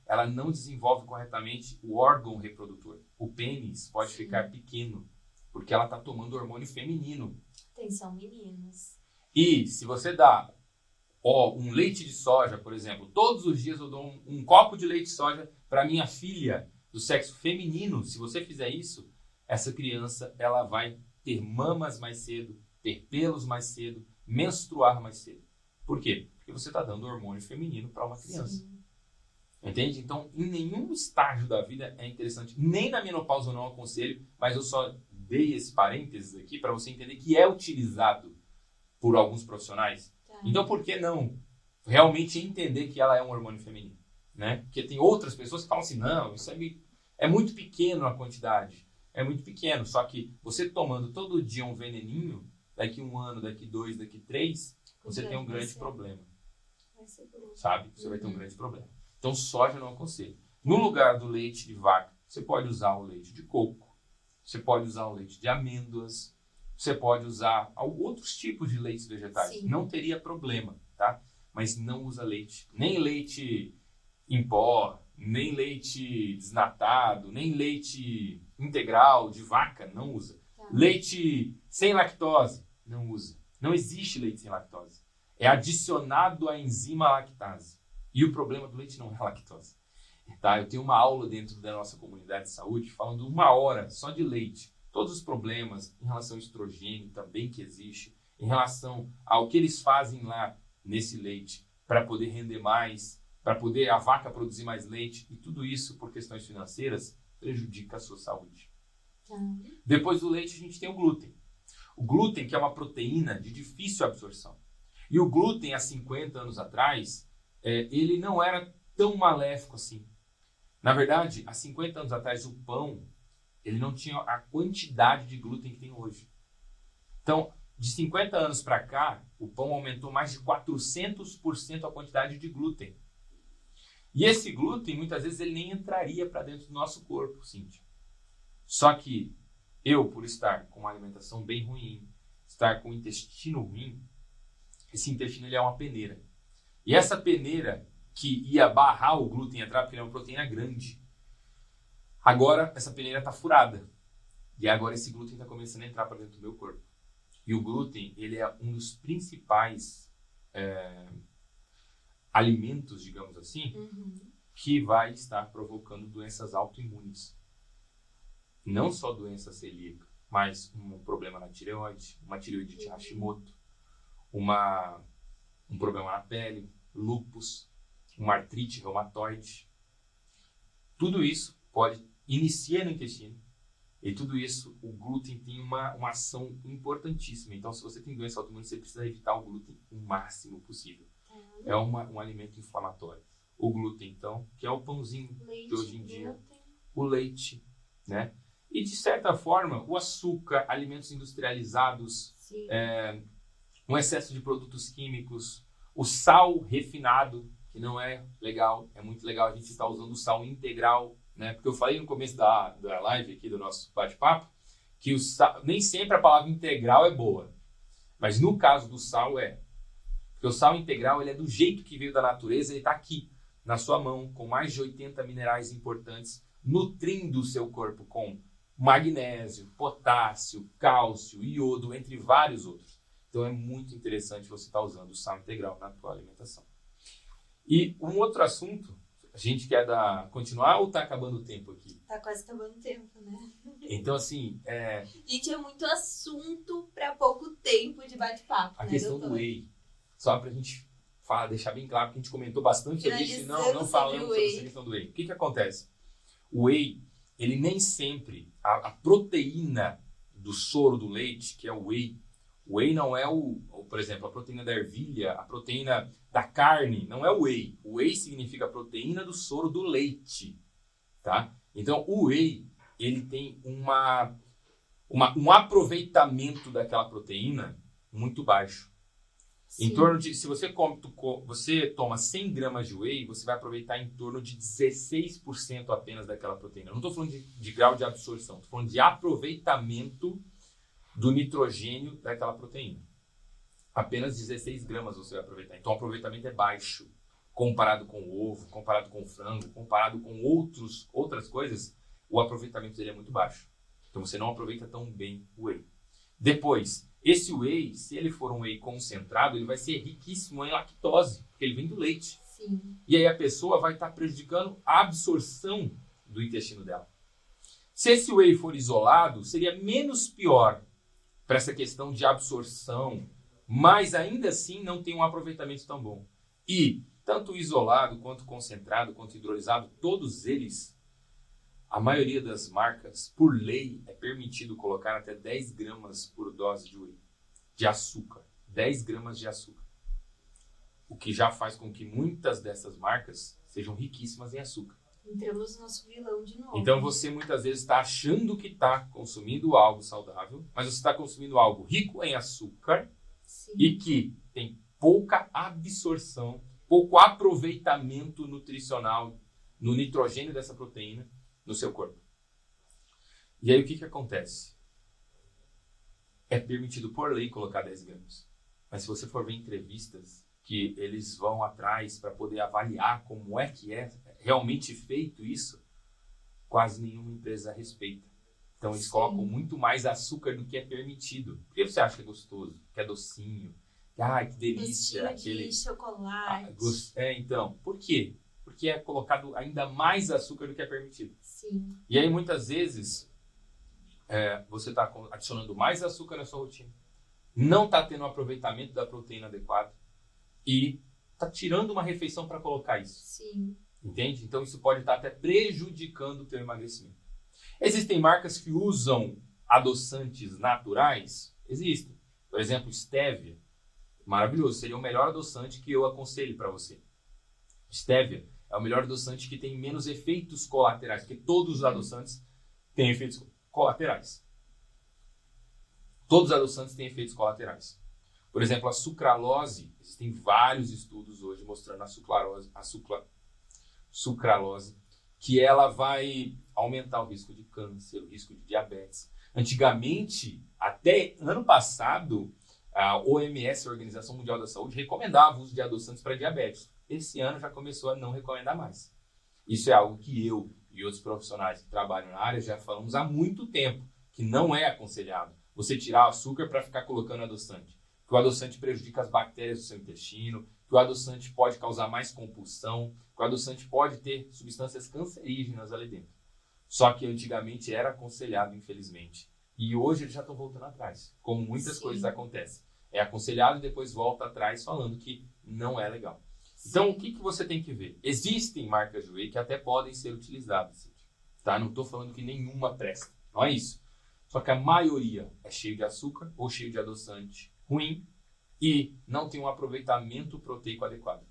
ela não desenvolve corretamente o órgão reprodutor. O pênis pode ficar pequeno, porque ela está tomando hormônio feminino. Atenção, meninos. E se você dá um leite de soja, por exemplo, todos os dias eu dou um copo de leite de soja para minha filha do sexo feminino, se você fizer isso, essa criança ela vai ter mamas mais cedo, ter pelos mais cedo, menstruar mais cedo. Por quê? Porque você está dando hormônio feminino para uma criança. Sim. Entende? Então, em nenhum estágio da vida é interessante, nem na menopausa eu não aconselho, mas eu só dei esse parênteses aqui para você entender que é utilizado por alguns profissionais. Tá. Então, por que não realmente entender que ela é um hormônio feminino? Né? Porque tem outras pessoas que falam assim, não, isso é muito pequeno a quantidade. É muito pequeno, só que você tomando todo dia um veneninho, daqui 1 ano, daqui 2, daqui 3, você tem um grande problema. Sabe? Você vai ter um grande problema. Então, soja não aconselho. No lugar do leite de vaca, você pode usar o leite de coco, você pode usar o leite de amêndoas, você pode usar outros tipos de leites vegetais. Sim. Não teria problema, tá? Mas não usa leite, nem leite em pó, nem leite desnatado, nem leite integral de vaca, não usa. Tá. Leite sem lactose, não usa. Não existe leite sem lactose. É adicionado a enzima lactase. E o problema do leite não é a lactose. Tá? Eu tenho uma aula dentro da nossa comunidade de saúde falando 1 hora só de leite. Todos os problemas em relação ao estrogênio também que existe, em relação ao que eles fazem lá nesse leite para poder render mais, para poder a vaca produzir mais leite, e tudo isso por questões financeiras prejudica a sua saúde. Depois do leite a gente tem o glúten. O glúten, que é uma proteína de difícil absorção. E o glúten, há 50 anos atrás, ele não era tão maléfico assim. Na verdade, há 50 anos atrás, o pão ele não tinha a quantidade de glúten que tem hoje. Então, de 50 anos para cá, o pão aumentou mais de 400% a quantidade de glúten. E esse glúten, muitas vezes, ele nem entraria para dentro do nosso corpo, Cíntia. Só que eu, por estar com uma alimentação bem ruim, estar com o intestino ruim, esse intestino ele é uma peneira. E essa peneira que ia barrar o glúten entrar, porque ele é uma proteína grande, agora essa peneira está furada. E agora esse glúten está começando a entrar para dentro do meu corpo. E o glúten, ele é um dos principais alimentos, digamos assim, que vai estar provocando doenças autoimunes. Não só doença celíaca, mas um problema na tireoide, uma tireoidite Hashimoto, um problema na pele, lúpus, uma artrite reumatoide. Tudo isso pode iniciar no intestino. E tudo isso, o glúten tem uma ação importantíssima. Então, se você tem doença autoimune, você precisa evitar o glúten o máximo possível. É um alimento inflamatório. O glúten, então, que é o pãozinho Leite, de hoje em dia. glúten. O leite, né? E, de certa forma, o açúcar, alimentos industrializados, Sim. um excesso de produtos químicos, o sal refinado, que não é legal. É muito legal a gente estar usando o sal integral, né? Porque eu falei no começo da live aqui, do nosso bate-papo, que nem sempre a palavra integral é boa. Mas no caso do sal Porque o sal integral ele é do jeito que veio da natureza, ele está aqui, na sua mão, com mais de 80 minerais importantes, nutrindo o seu corpo com magnésio, potássio, cálcio, iodo, entre vários outros. Então é muito interessante você estar usando o sal integral na sua alimentação. E um outro assunto, a gente quer continuar ou está acabando o tempo aqui? Tá quase acabando o tempo, né? Então, assim, Gente, é muito assunto para pouco tempo de bate-papo, a né, questão doutor? do whey, só para a gente deixar bem claro, porque a gente comentou bastante sobre isso e não Finalizando falamos sobre o sobre whey. essa questão do whey. O que acontece? O whey, ele nem sempre, a proteína do soro do leite, que é o whey não é por exemplo, a proteína da ervilha, a proteína da carne, não é o whey. O whey significa a proteína do soro do leite, tá? Então, o whey, ele tem um aproveitamento daquela proteína muito baixo. Em Sim. torno de, se você você toma 100 gramas de whey, você vai aproveitar em torno de 16% apenas daquela proteína. Eu não estou falando de grau de absorção, estou falando de aproveitamento do nitrogênio daquela proteína. Apenas 16 gramas você vai aproveitar. Então o aproveitamento é baixo. Comparado com o ovo, comparado com o frango, comparado com outras coisas, o aproveitamento dele é muito baixo. Então você não aproveita tão bem o whey. Depois, esse whey, se ele for um whey concentrado, ele vai ser riquíssimo em lactose, porque ele vem do leite. Sim. E aí a pessoa vai estar prejudicando a absorção do intestino dela. Se esse whey for isolado, seria menos pior para essa questão de absorção, mas ainda assim não tem um aproveitamento tão bom. E tanto isolado, quanto concentrado, quanto hidrolisado, todos eles, a maioria das marcas, por lei, é permitido colocar até 10 gramas por dose de whey, de açúcar. 10 gramas de açúcar. O que já faz com que muitas dessas marcas sejam riquíssimas em açúcar. Entramos no nosso vilão de novo. Então você muitas vezes está achando que está consumindo algo saudável, mas você está consumindo algo rico em açúcar. Sim. E que tem pouca absorção, pouco aproveitamento nutricional no nitrogênio dessa proteína no seu corpo. E aí o que acontece? É permitido por lei colocar 10 gramas. Mas se você for ver entrevistas que eles vão atrás para poder avaliar como é que é realmente feito isso, quase nenhuma empresa respeita. Então eles colocam muito mais açúcar do que é permitido. Por que você acha que é gostoso? Que é docinho? Que delícia. Aquele de chocolate. Então, por quê? Porque é colocado ainda mais açúcar do que é permitido. Sim. E aí muitas vezes você está adicionando mais açúcar na sua rotina, não está tendo um aproveitamento da proteína adequado e está tirando uma refeição para colocar isso. Sim. Entende? Então isso pode estar até prejudicando o teu emagrecimento. Existem marcas que usam adoçantes naturais? Existem. Por exemplo, Stevia. Maravilhoso. Seria o melhor adoçante que eu aconselho para você. Stevia é o melhor adoçante que tem menos efeitos colaterais, porque todos os adoçantes têm efeitos colaterais. Todos os adoçantes têm efeitos colaterais. Por exemplo, a sucralose. Existem vários estudos hoje mostrando a sucralose, que ela vai aumentar o risco de câncer, o risco de diabetes. Antigamente, até ano passado, a OMS, a Organização Mundial da Saúde, recomendava o uso de adoçantes para diabetes. Esse ano já começou a não recomendar mais. Isso é algo que eu e outros profissionais que trabalham na área já falamos há muito tempo, que não é aconselhado você tirar o açúcar para ficar colocando adoçante. Que o adoçante prejudica as bactérias do seu intestino, que o adoçante pode causar mais compulsão, que o adoçante pode ter substâncias cancerígenas ali dentro. Só que antigamente era aconselhado, infelizmente. E hoje eles já estão voltando atrás, como muitas coisas acontecem. É aconselhado e depois volta atrás falando que não é legal. Então, o que você tem que ver? Existem marcas de whey que até podem ser utilizadas. Tá? Não estou falando que nenhuma presta. Não é isso. Só que a maioria é cheio de açúcar ou cheio de adoçante ruim e não tem um aproveitamento proteico adequado.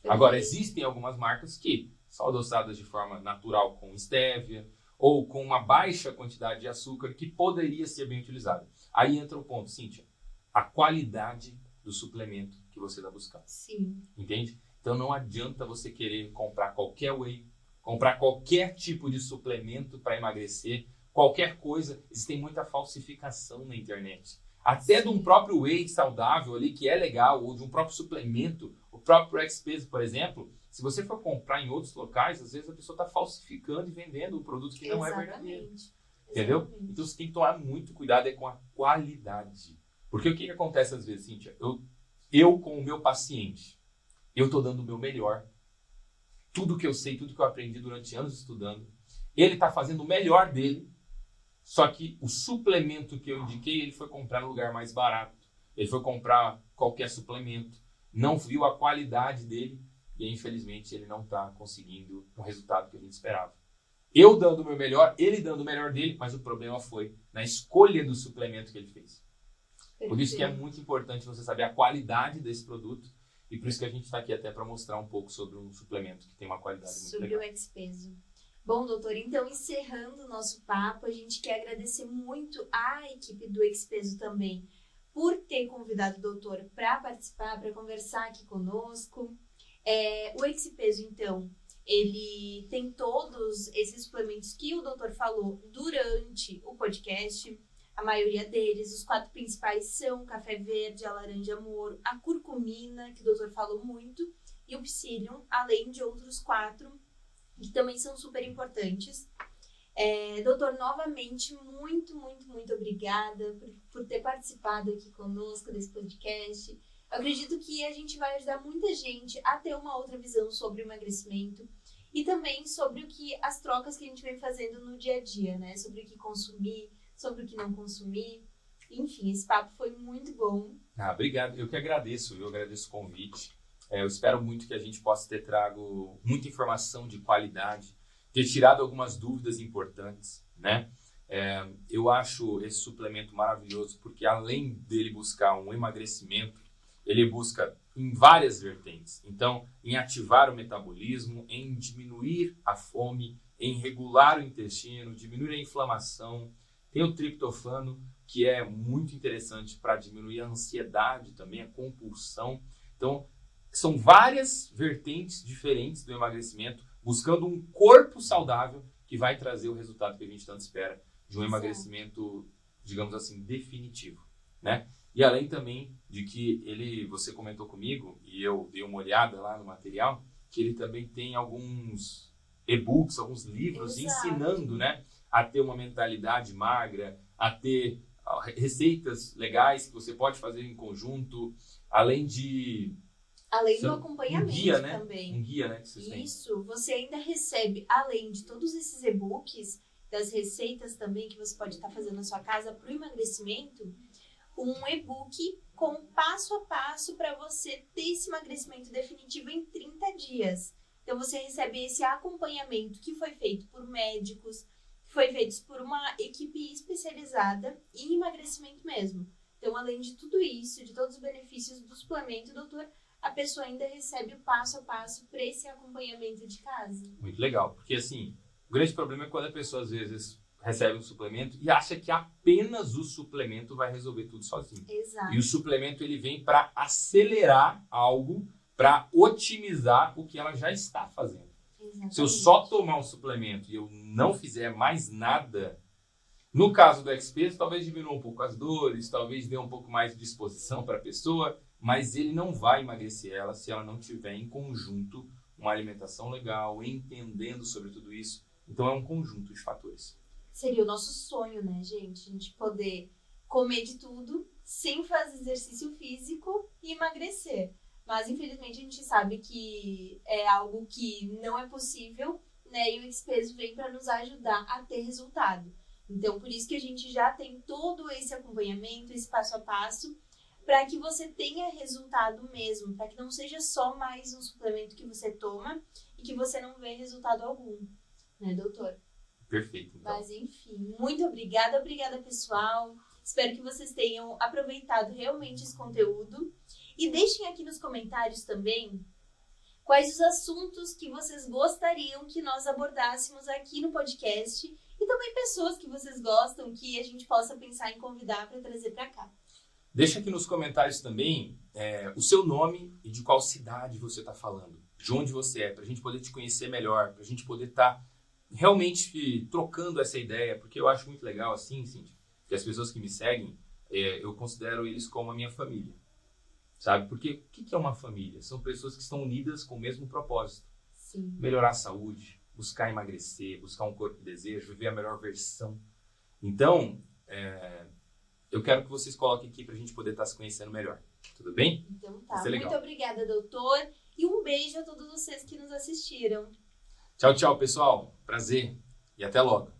Agora, existem algumas marcas que são adoçadas de forma natural com stevia ou com uma baixa quantidade de açúcar que poderia ser bem utilizada. Aí entra o ponto, Cíntia, a qualidade do suplemento que você está buscando. Sim. Entende? Então não adianta você querer comprar qualquer whey, comprar qualquer tipo de suplemento para emagrecer, qualquer coisa. Existem muita falsificação na internet. Até de um próprio whey saudável ali, que é legal, ou de um próprio suplemento, o próprio X-Peso, por exemplo, se você for comprar em outros locais, às vezes a pessoa está falsificando e vendendo um produto que não é verdadeiro. Entendeu? Então você tem que tomar muito cuidado com a qualidade. Porque o que acontece às vezes, Cíntia? Eu com o meu paciente, eu estou dando o meu melhor. Tudo que eu sei, tudo que eu aprendi durante anos estudando. Ele está fazendo o melhor dele. Só que o suplemento que eu indiquei, ele foi comprar no lugar mais barato. Ele foi comprar qualquer suplemento. Não viu a qualidade dele. E infelizmente ele não está conseguindo o resultado que a gente esperava. Eu dando o meu melhor, ele dando o melhor dele, mas o problema foi na escolha do suplemento que ele fez. Por isso que é muito importante você saber a qualidade desse produto. E por isso que a gente está aqui até para mostrar um pouco sobre um suplemento que tem uma qualidade muito legal. Sobre o X-Peso. Bom, doutor, então encerrando o nosso papo, a gente quer agradecer muito à equipe do X-Peso também por ter convidado o doutor para participar, para conversar aqui conosco. O Expeso, então, ele tem todos esses suplementos que o doutor falou durante o podcast. A maioria deles, os 4 principais são o café verde, a laranja moro, a curcumina, que o doutor falou muito, e o psyllium, além de outros 4, que também são super importantes. Doutor, novamente, muito, muito, muito obrigada por ter participado aqui conosco desse podcast. Eu acredito que a gente vai ajudar muita gente a ter uma outra visão sobre o emagrecimento e também sobre as trocas que a gente vem fazendo no dia a dia, né? Sobre o que consumir, sobre o que não consumir. Enfim, esse papo foi muito bom. Obrigado. Eu que agradeço, eu agradeço o convite. Eu espero muito que a gente possa ter trago muita informação de qualidade, ter tirado algumas dúvidas importantes, né? Eu acho esse suplemento maravilhoso porque além dele buscar um emagrecimento, ele busca em várias vertentes. Então, em ativar o metabolismo, em diminuir a fome, em regular o intestino, diminuir a inflamação. Tem o triptofano, que é muito interessante para diminuir a ansiedade também, a compulsão. Então, são várias vertentes diferentes do emagrecimento, buscando um corpo saudável que vai trazer o resultado que a gente tanto espera de um emagrecimento, digamos assim, definitivo, né? E além também de que você comentou comigo, e eu dei uma olhada lá no material, que ele também tem alguns e-books, alguns livros ensinando, né, a ter uma mentalidade magra, a ter receitas legais que você pode fazer em conjunto, além do acompanhamento guia, né? também. Um guia, né? Que vocês têm. Isso, você ainda recebe, além de todos esses e-books, das receitas também que você pode estar fazendo na sua casa para o emagrecimento, um e-book com passo a passo para você ter esse emagrecimento definitivo em 30 dias. Então, você recebe esse acompanhamento que foi feito por médicos, que foi feito por uma equipe especializada em emagrecimento mesmo. Então, além de tudo isso, de todos os benefícios do suplemento, doutor, a pessoa ainda recebe o passo a passo para esse acompanhamento de casa. Muito legal, porque assim, o grande problema é quando a pessoa às vezes recebe um suplemento e acha que apenas o suplemento vai resolver tudo sozinho. Exato. E o suplemento ele vem para acelerar algo, para otimizar o que ela já está fazendo. Exatamente. Se eu só tomar um suplemento e eu não fizer mais nada, no caso do Expeso, talvez diminua um pouco as dores, talvez dê um pouco mais de disposição para a pessoa, mas ele não vai emagrecer ela se ela não tiver em conjunto uma alimentação legal, entendendo sobre tudo isso. Então é um conjunto de fatores. Seria o nosso sonho, né, gente? A gente poder comer de tudo sem fazer exercício físico e emagrecer. Mas, infelizmente, a gente sabe que é algo que não é possível, né? E o Expeso vem para nos ajudar a ter resultado. Então, por isso que a gente já tem todo esse acompanhamento, esse passo a passo, para que você tenha resultado mesmo, para que não seja só mais um suplemento que você toma e que você não vê resultado algum, né, doutor? Perfeito. Então. Mas, enfim, muito obrigada pessoal. Espero que vocês tenham aproveitado realmente esse conteúdo. E deixem aqui nos comentários também quais os assuntos que vocês gostariam que nós abordássemos aqui no podcast e também pessoas que vocês gostam que a gente possa pensar em convidar para trazer para cá. Deixa aqui nos comentários também o seu nome e de qual cidade você está falando, de onde você é, para a gente poder te conhecer melhor, para a gente poder estar realmente trocando essa ideia, porque eu acho muito legal assim, Cíntia, que as pessoas que me seguem, eu considero eles como a minha família, sabe? Porque o que é uma família? São pessoas que estão unidas com o mesmo propósito. Sim. Melhorar a saúde, buscar emagrecer, buscar um corpo de desejo, viver a melhor versão. Então, eu quero que vocês coloquem aqui para a gente poder estar se conhecendo melhor. Tudo bem? Então tá. Muito obrigada, doutor. E um beijo a todos vocês que nos assistiram. Tchau, tchau, pessoal. Prazer e até logo.